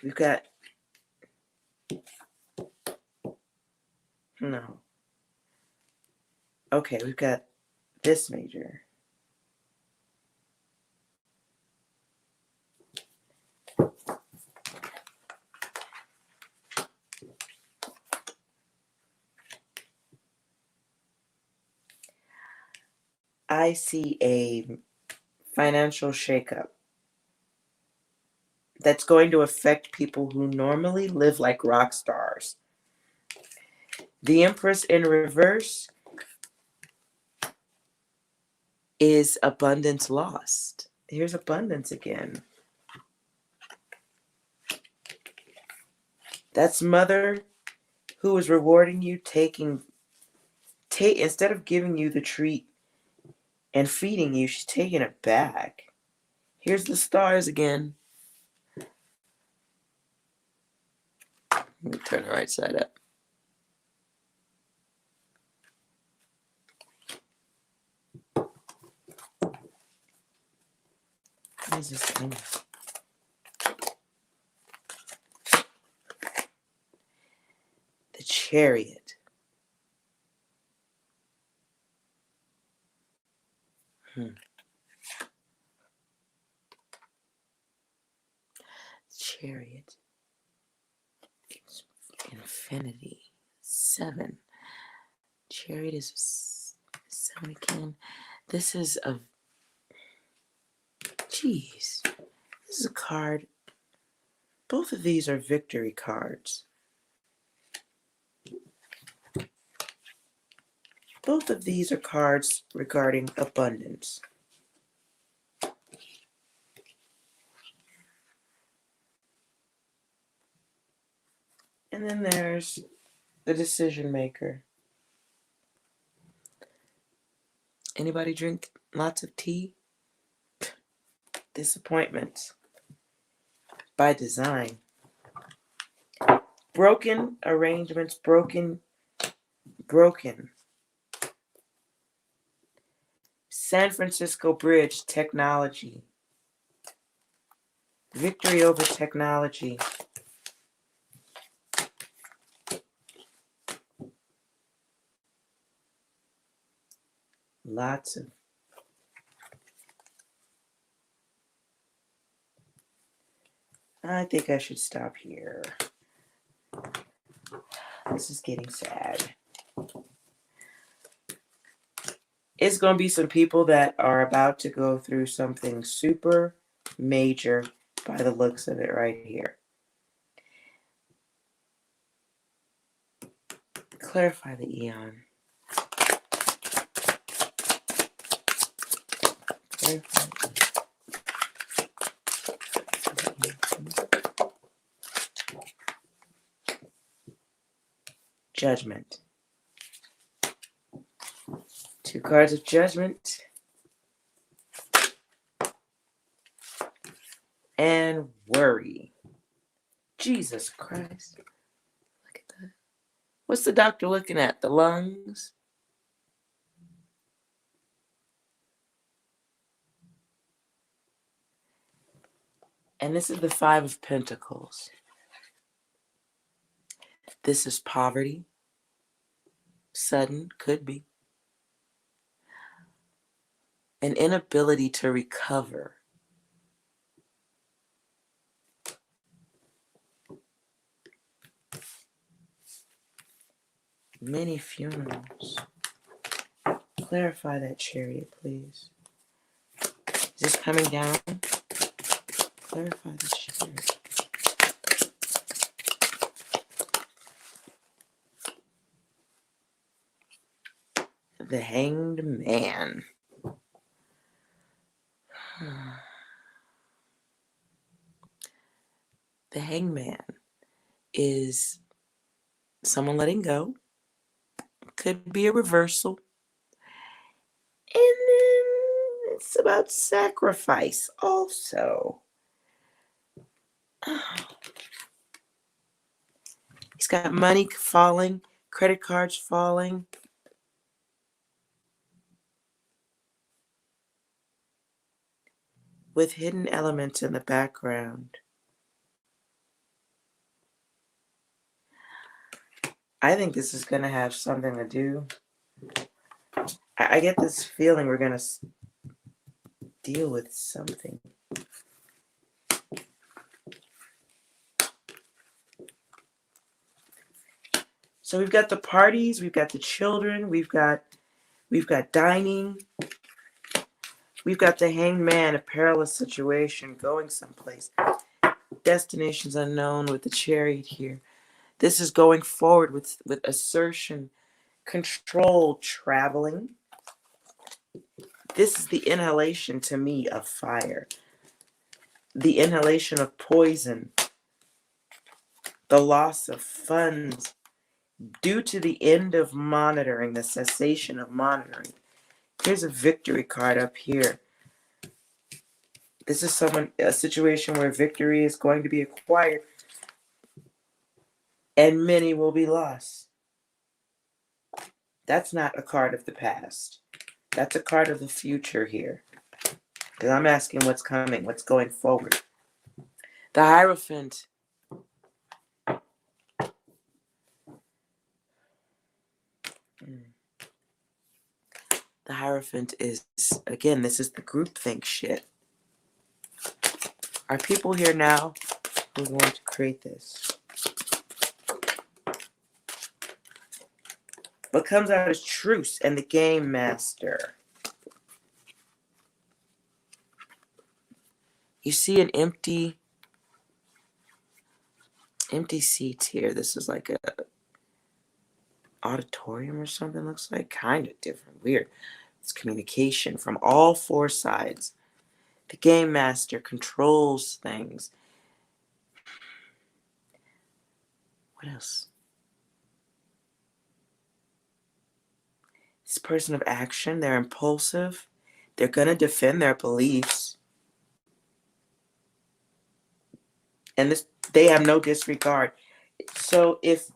We've got, no. Okay, we've got this major. I see a financial shakeup that's going to affect people who normally live like rock stars. The Empress in reverse is abundance lost. Here's abundance again. That's mother who is rewarding you, taking instead of giving you the treat and feeding you, she's taking it back. Here's the stars again. Let me turn the right side up. What is this thing? The Chariot. Chariot. Infinity. 7. Chariot is 7 again. This is a... Jeez. This is a card. Both of these are victory cards. Both of these are cards regarding abundance. And then there's the decision maker. Anybody drink lots of tea? Disappointments by design. Broken arrangements, broken. San Francisco Bridge, technology. Victory over technology. Lots of... I think I should stop here. This is getting sad. It's going to be some people that are about to go through something super major by the looks of it right here. Clarify the eon. Judgment. 2 cards of judgment. And worry. Jesus Christ. Look at that. What's the doctor looking at? The lungs? And this is the 5 of Pentacles. This is poverty. Sudden, could be. An inability to recover. Many funerals. Clarify that, Chariot, please. Is this coming down? Clarify the Chariot. The Hanged Man. The Hanged Man is someone letting go. Could be a reversal. And then it's about sacrifice also. He's got money falling, credit cards falling. With hidden elements in the background. I think this is going to have something to do. I get this feeling we're going to deal with something. So we've got the parties, we've got the children, we've got dining. We've got the Hanged Man, a perilous situation, going someplace. Destinations unknown with the Chariot here. This is going forward with assertion, control, traveling. This is the inhalation to me of fire. The inhalation of poison. The loss of funds due to the end of monitoring, the cessation of monitoring. Here's a victory card up here. This is a situation where victory is going to be acquired and many will be lost. That's not a card of the past. That's a card of the future here. Because I'm asking what's coming, what's going forward. The Hierophant. The Hierophant is, again, this is the groupthink shit. Are people here now who want to create this? What comes out is Truce and the Game Master. You see an empty seat here. This is like a auditorium or something, looks like. Kind of different, weird. It's communication from all four sides. The Game Master controls things. What else? This person of action, they're impulsive. They're going to defend their beliefs. And they have no disregard. So if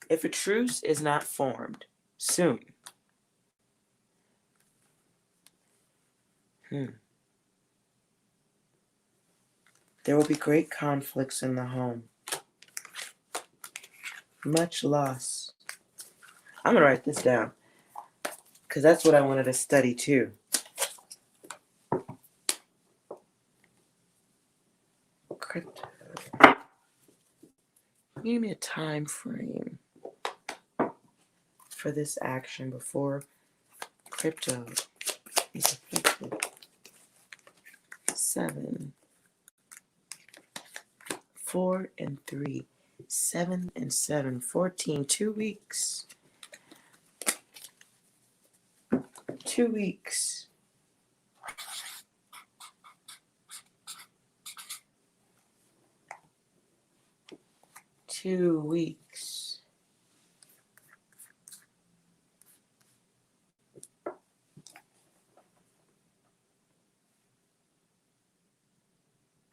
a truce is not formed soon, there will be great conflicts in the home. Much loss. I'm going to write this down because that's what I wanted to study too. Crypto. Give me a time frame for this action before crypto is affected. 7, 4 and 3, 7 and 7, 14, 2 weeks. 2 weeks. Two weeks.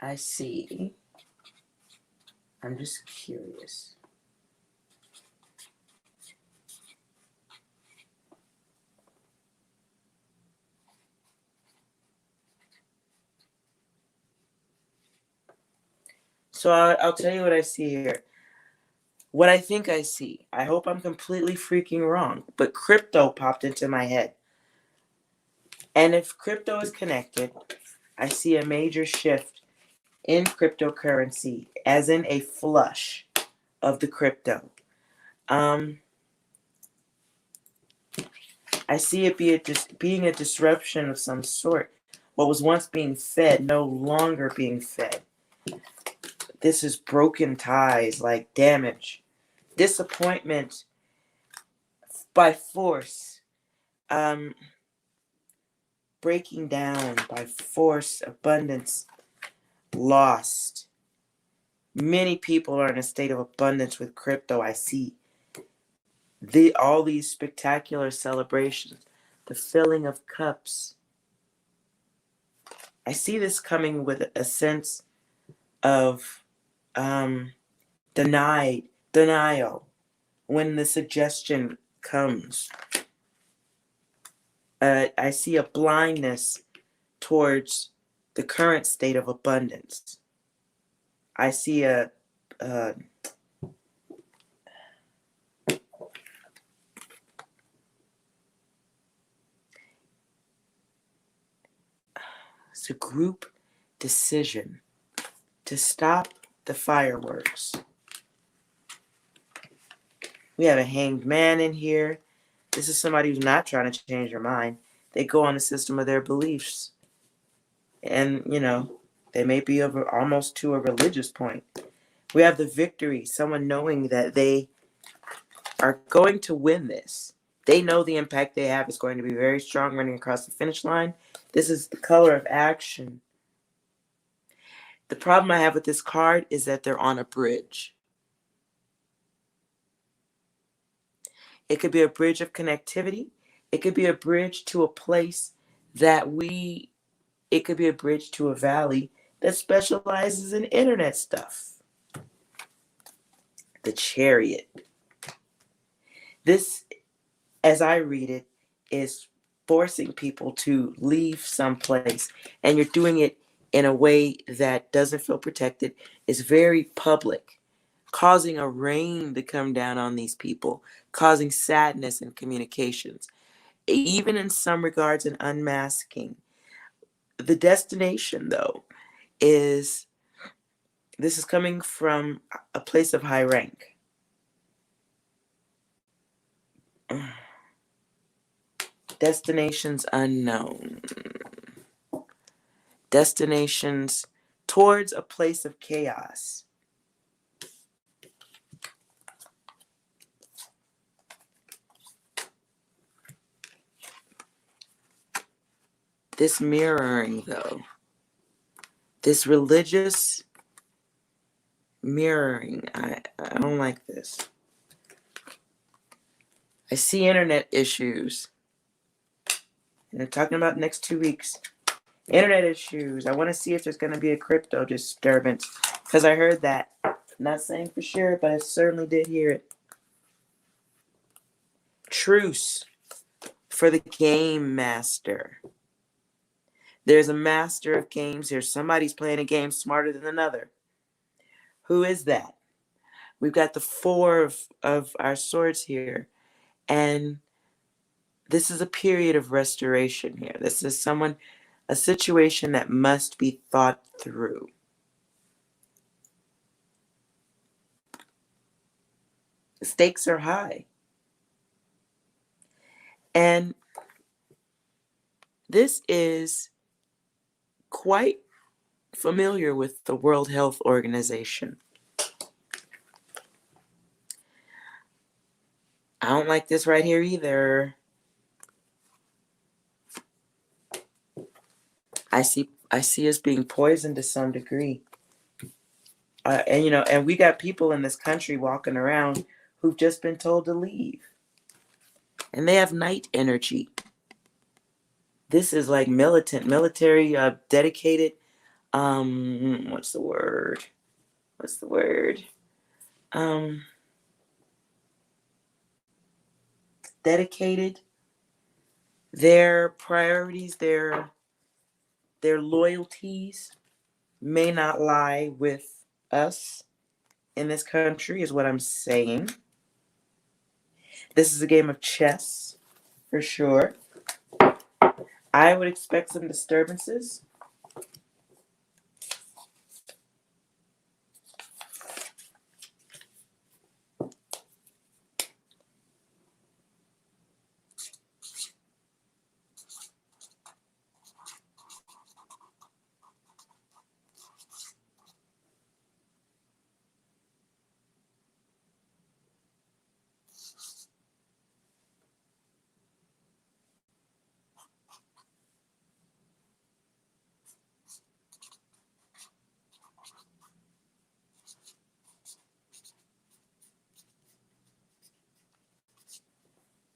I see. I'm just curious. So I'll tell you what I see here. What I think I see. I hope I'm completely freaking wrong, but crypto popped into my head. And if crypto is connected, I see a major shift in cryptocurrency, as in a flush of the crypto. I see it being a disruption of some sort. What was once being fed, no longer being fed. This is broken ties, like damage. Disappointment by force. Breaking down by force. Abundance lost. Many people are in a state of abundance with crypto. I see all these spectacular celebrations, the filling of cups. I see this coming with a sense of denial when the suggestion comes. I see a blindness towards the current state of abundance. I see it's a group decision to stop the fireworks. We have a hanged man in here. This is somebody who's not trying to change their mind. They go on the system of their beliefs. And, they may be almost to a religious point. We have the victory, someone knowing that they are going to win this. They know the impact they have is going to be very strong running across the finish line. This is the color of action. The problem I have with this card is that they're on a bridge. It could be a bridge of connectivity. It could be a bridge to a place that it could be a bridge to a valley that specializes in internet stuff. The Chariot. This, as I read it, is forcing people to leave someplace, and you're doing it in a way that doesn't feel protected. It's very public, causing a rain to come down on these people, causing sadness in communications, even in some regards an unmasking. The destination, though, is this is coming from a place of high rank. Destinations unknown. Destinations towards a place of chaos. This mirroring, though, this religious mirroring, I don't like this. I see internet issues. And they're talking about next 2 weeks. Internet issues. I want to see if there's going to be a crypto disturbance. Because I heard that. Not saying for sure, but I certainly did hear it. Truce for the game master. There's a master of games here. Somebody's playing a game smarter than another. Who is that? We've got the 4 of our swords here. And this is a period of restoration here. This is a situation that must be thought through. The stakes are high. And this is quite familiar with the World Health Organization. I don't like this right here either. I see us being poisoned to some degree. And we got people in this country walking around who've just been told to leave. And they have night energy. This is like military, dedicated. What's the word? Dedicated. Their priorities, their loyalties may not lie with us in this country, is what I'm saying. This is a game of chess, for sure. I would expect some disturbances.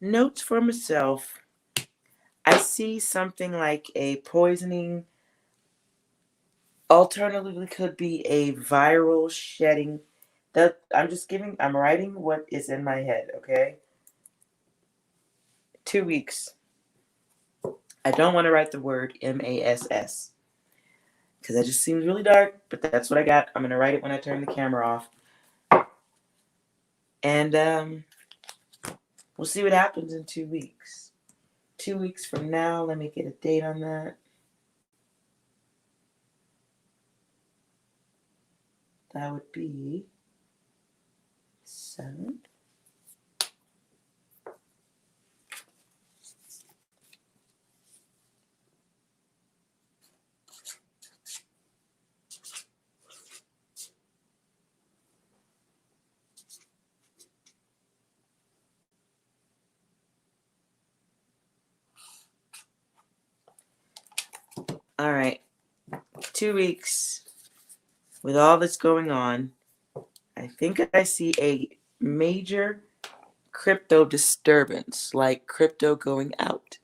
Notes for myself. I see something like a poisoning. Alternatively, could be a viral shedding. I'm writing what is in my head, okay? 2 weeks. I don't want to write the word MASS. Because that just seems really dark, but that's what I got. I'm going to write it when I turn the camera off. And we'll see what happens in 2 weeks. 2 weeks from now, let me get a date on that. That would be 7. All right. 2 weeks with all that's going on. I think I see a major crypto disturbance, like crypto going out.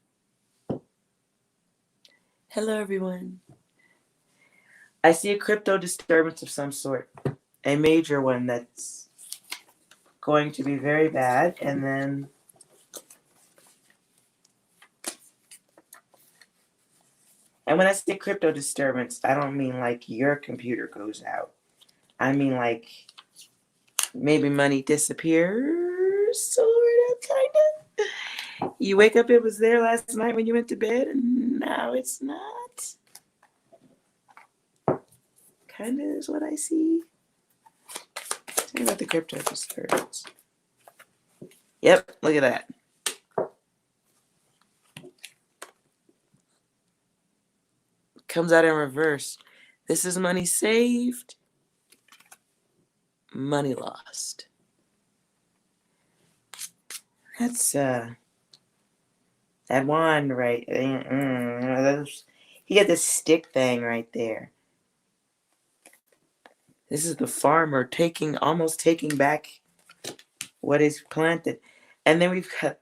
Hello, everyone. I see a crypto disturbance of some sort, a major one that's going to be very bad, and then and when I say crypto disturbance, I don't mean like your computer goes out. I mean like maybe money disappears, sort of, kind of. You wake up, it was there last night when you went to bed, and now it's not. Kind of is what I see. Tell me about the crypto disturbance. Yep, look at that. Comes out in reverse. This is money saved, money lost. That's that wand right. He got this stick thing right there. This is the farmer almost taking back what is planted, and then we've got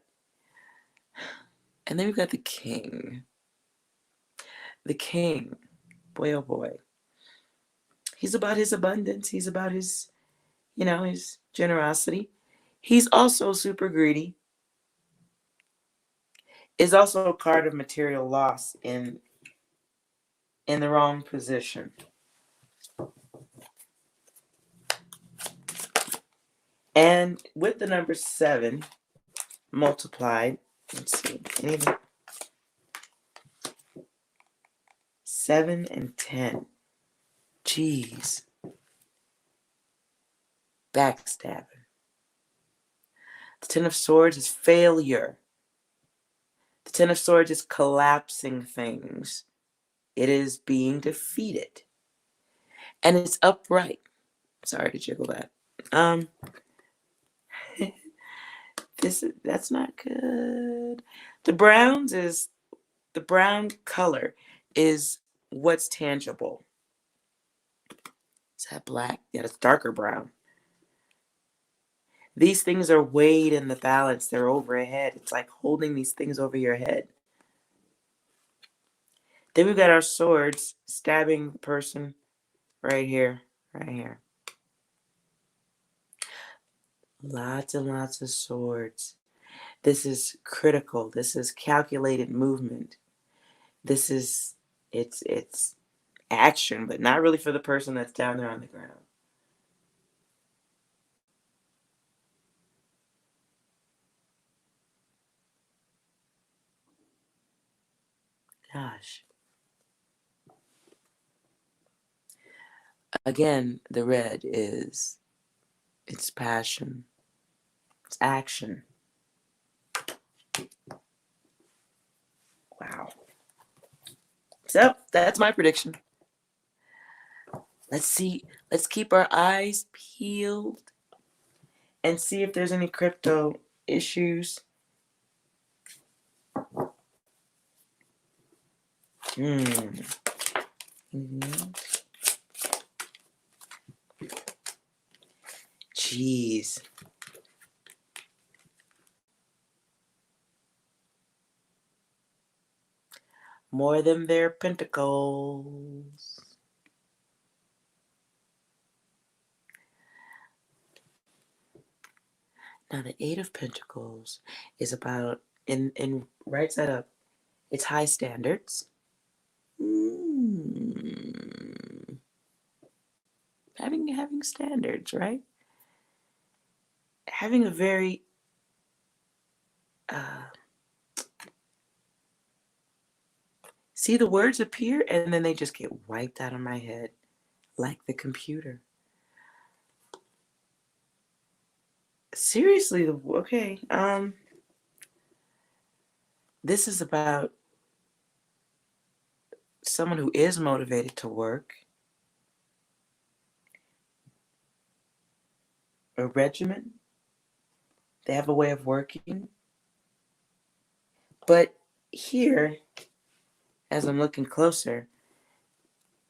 the king. The king, boy oh boy. He's about his abundance. He's about his, his generosity. He's also super greedy. Is also a card of material loss in the wrong position. And with the number 7 multiplied, let's see, 7 and 10. Jeez. Backstabbing. The 10 of Swords is failure. The 10 of Swords is collapsing things. It is being defeated. And it's upright. Sorry to jiggle that. That's not good. The brown color is what's tangible. Is that black? Yeah, it's darker brown. These things are weighed in the balance. They're overhead. It's like holding these things over your head. Then we've got our swords stabbing the person right here, right here. Lots and lots of swords. This is critical. This is calculated movement. This is, it's action, but not really for the person that's down there on the ground. Gosh. Again, the red is, it's passion. It's action. Wow. So, that's my prediction. Let's see. Let's keep our eyes peeled and see if there's any crypto issues. Jeez. More than their pentacles. Now the 8 of Pentacles is about, in right side up, it's high standards. Having standards, right? Having a very see, the words appear and then they just get wiped out of my head like the computer. Seriously, okay. This is about someone who is motivated to work. A regimen. They have a way of working. But here, as I'm looking closer,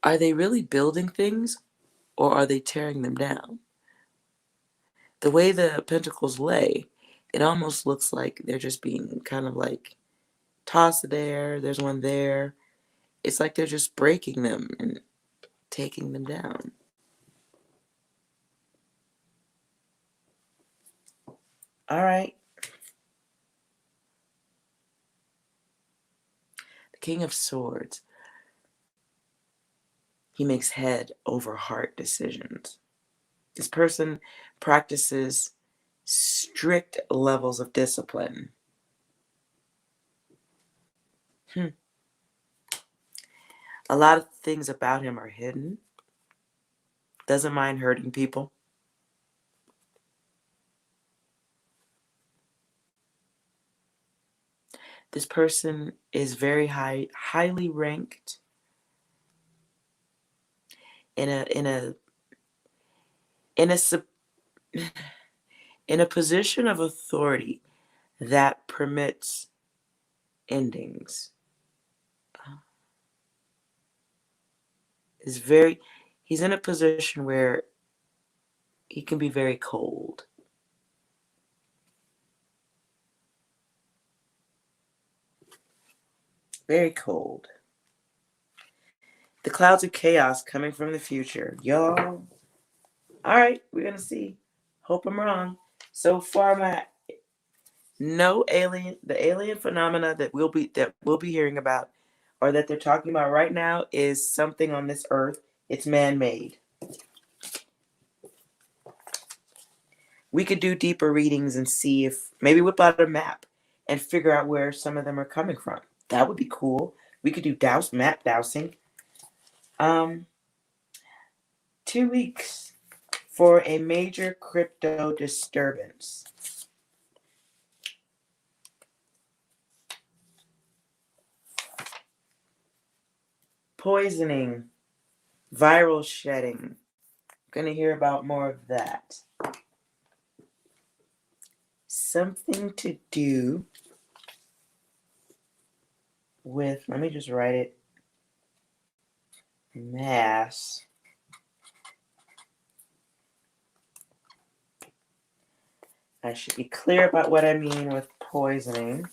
are they really building things or are they tearing them down? The way the pentacles lay, it almost looks like they're just being kind of like tossed there. There's one there. It's like they're just breaking them and taking them down. All right. The King of Swords. He makes head over heart decisions. This person practices strict levels of discipline. A lot of things about him are hidden. Doesn't mind hurting people. This person is very highly ranked in a position of authority that permits endings. He's in a position where he can be very cold. Very cold. The clouds of chaos coming from the future. Y'all. All right, we're going to see. Hope I'm wrong. So far, the alien phenomena that we'll be hearing about, or that they're talking about right now, is something on this earth. It's man-made. We could do deeper readings and see if maybe whip out a map and figure out where some of them are coming from. That would be cool. We could do map dowsing. 2 weeks for a major crypto disturbance. Poisoning, viral shedding. Gonna hear about more of that. Something to do with, let me just write it, mass I should be clear about what I mean with poisoning.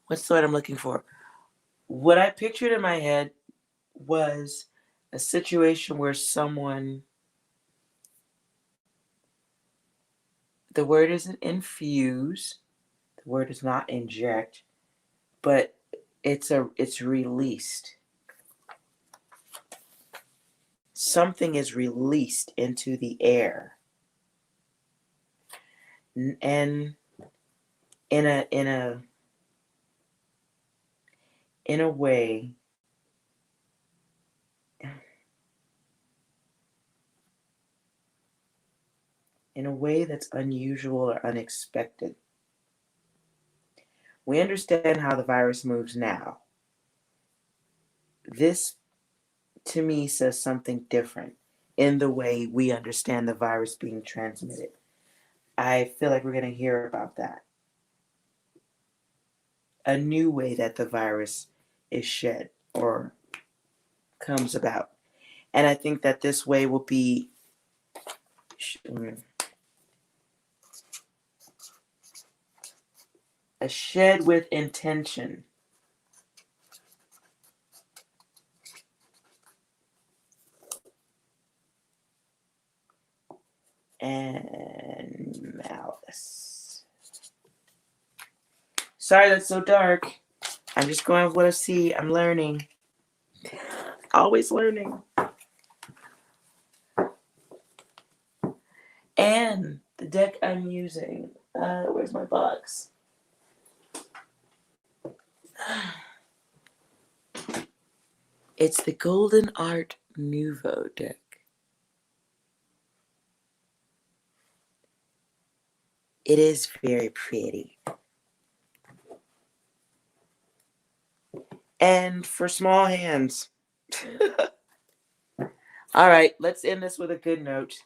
What's the word I'm looking for? What I pictured in my head was a situation where someone, the word isn't infuse, the word is not inject, but it's released. Something is released into the air. And in a way, that's unusual or unexpected. We understand how the virus moves now. This, to me, says something different in the way we understand the virus being transmitted. I feel like we're going to hear about that. A new way that the virus is shed or comes about. And I think that this way will be a shed with intention. And malice. Sorry that's so dark. I'm just going with what I see. I'm learning. Always learning. And the deck I'm using. Where's my box? It's the Golden Art Nouveau deck. It is very pretty. And for small hands. All right, let's end this with a good note.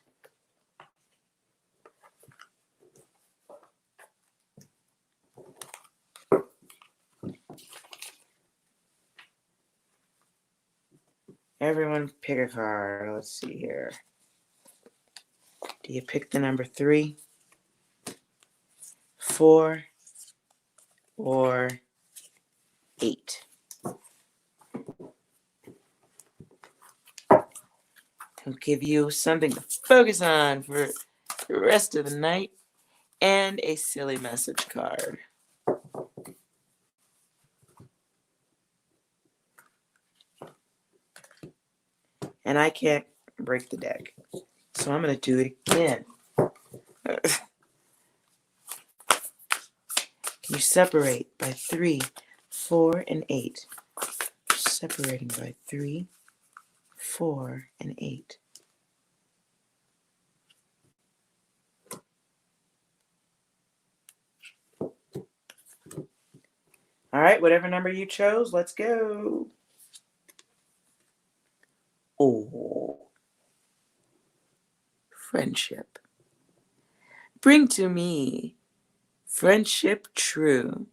Everyone pick a card. Let's see here. Do you pick the number 3, 4, or 8? I'll give you something to focus on for the rest of the night and a silly message card. And I can't break the deck, so I'm going to do it again. You separate by 3, 4, and 8. Separating by 3, 4, and 8. All right, whatever number you chose, let's go. Oh, friendship. Bring to me friendship true,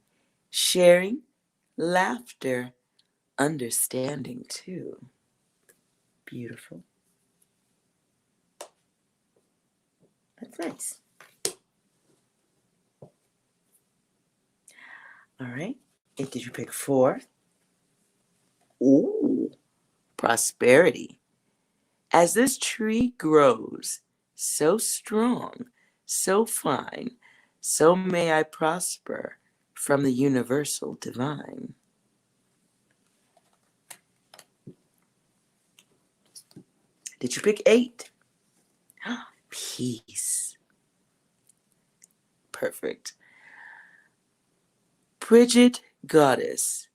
sharing, laughter, understanding too. Beautiful. That's nice. All right. Did you pick 4? Ooh, prosperity. As this tree grows, so strong, so fine, so may I prosper from the universal divine. Did you pick 8? Peace. Perfect. Bridget Goddess,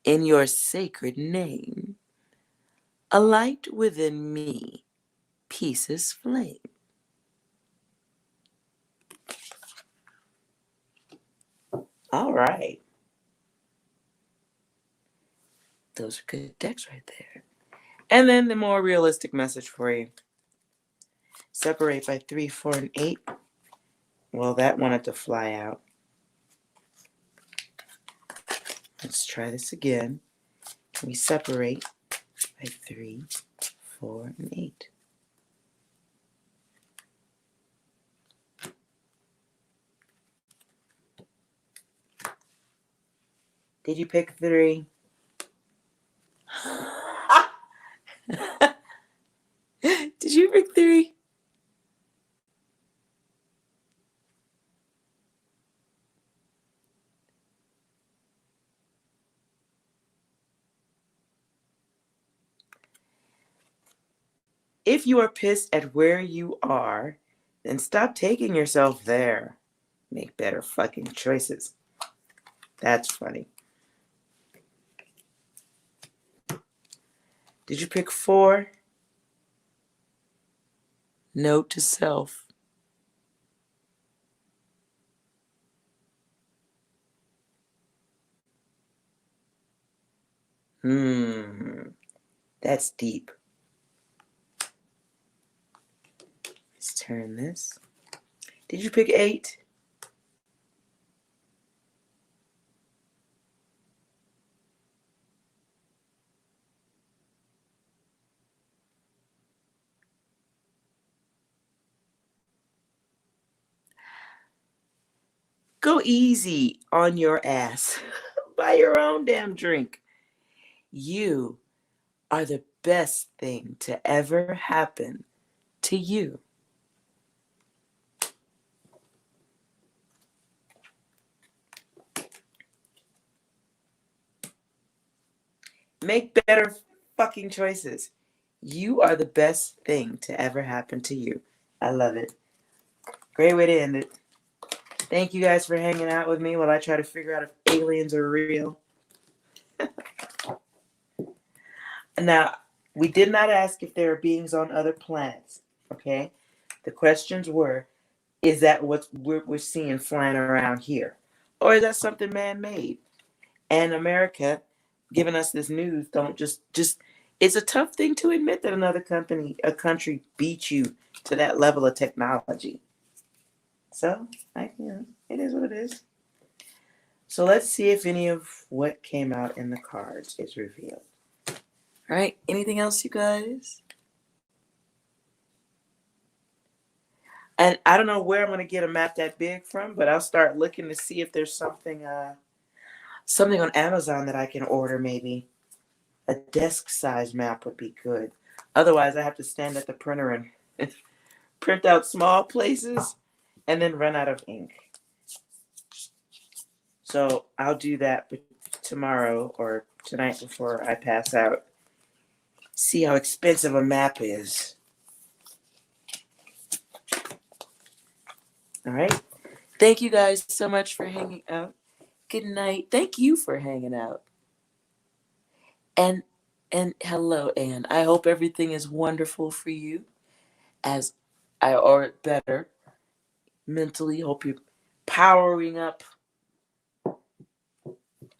in your sacred name, a light within me, peace's flame. All right. Those are good decks right there. And then the more realistic message for you. Separate by 3, 4, and 8. Well, that wanted to fly out. Let's try this again. We separate by 3, 4, and 8. Did you pick 3? Did you pick 3? If you are pissed at where you are, then stop taking yourself there. Make better fucking choices. That's funny. Did you pick 4? Note to self. That's deep. Let's turn this. Did you pick 8? Go easy on your ass. Buy your own damn drink. You are the best thing to ever happen to you. Make better fucking choices. You are the best thing to ever happen to you. I love it. Great way to end it. Thank you guys for hanging out with me while I try to figure out if aliens are real. Now, we did not ask if there are beings on other planets, okay? The questions were, is that what we're seeing flying around here? Or is that something man-made? And America, giving us this news, don't just it's a tough thing to admit that a country beat you to that level of technology. So, it is what it is. So let's see if any of what came out in the cards is revealed. All right, anything else, you guys? And I don't know where I'm going to get a map that big from, but I'll start looking to see if there's something on Amazon that I can order maybe. A desk size map would be good. Otherwise, I have to stand at the printer and print out small places and then run out of ink. So I'll do that tomorrow or tonight before I pass out. See how expensive a map is. All right. Thank you guys so much for hanging out. Good night. Thank you for hanging out. And hello, Anne. I hope everything is wonderful for you, or better mentally. Hope you're powering up.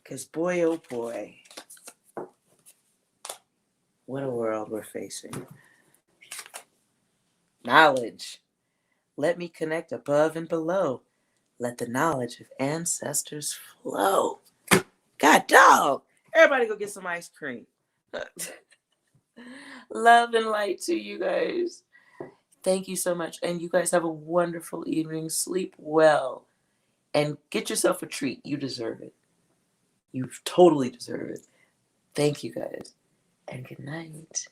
Because boy, oh boy, what a world we're facing. Knowledge. Let me connect above and below. Let the knowledge of ancestors flow. God dog. Everybody go get some ice cream. Love and light to you guys. Thank you so much. And you guys have a wonderful evening. Sleep well. And get yourself a treat. You deserve it. You totally deserve it. Thank you guys. And good night.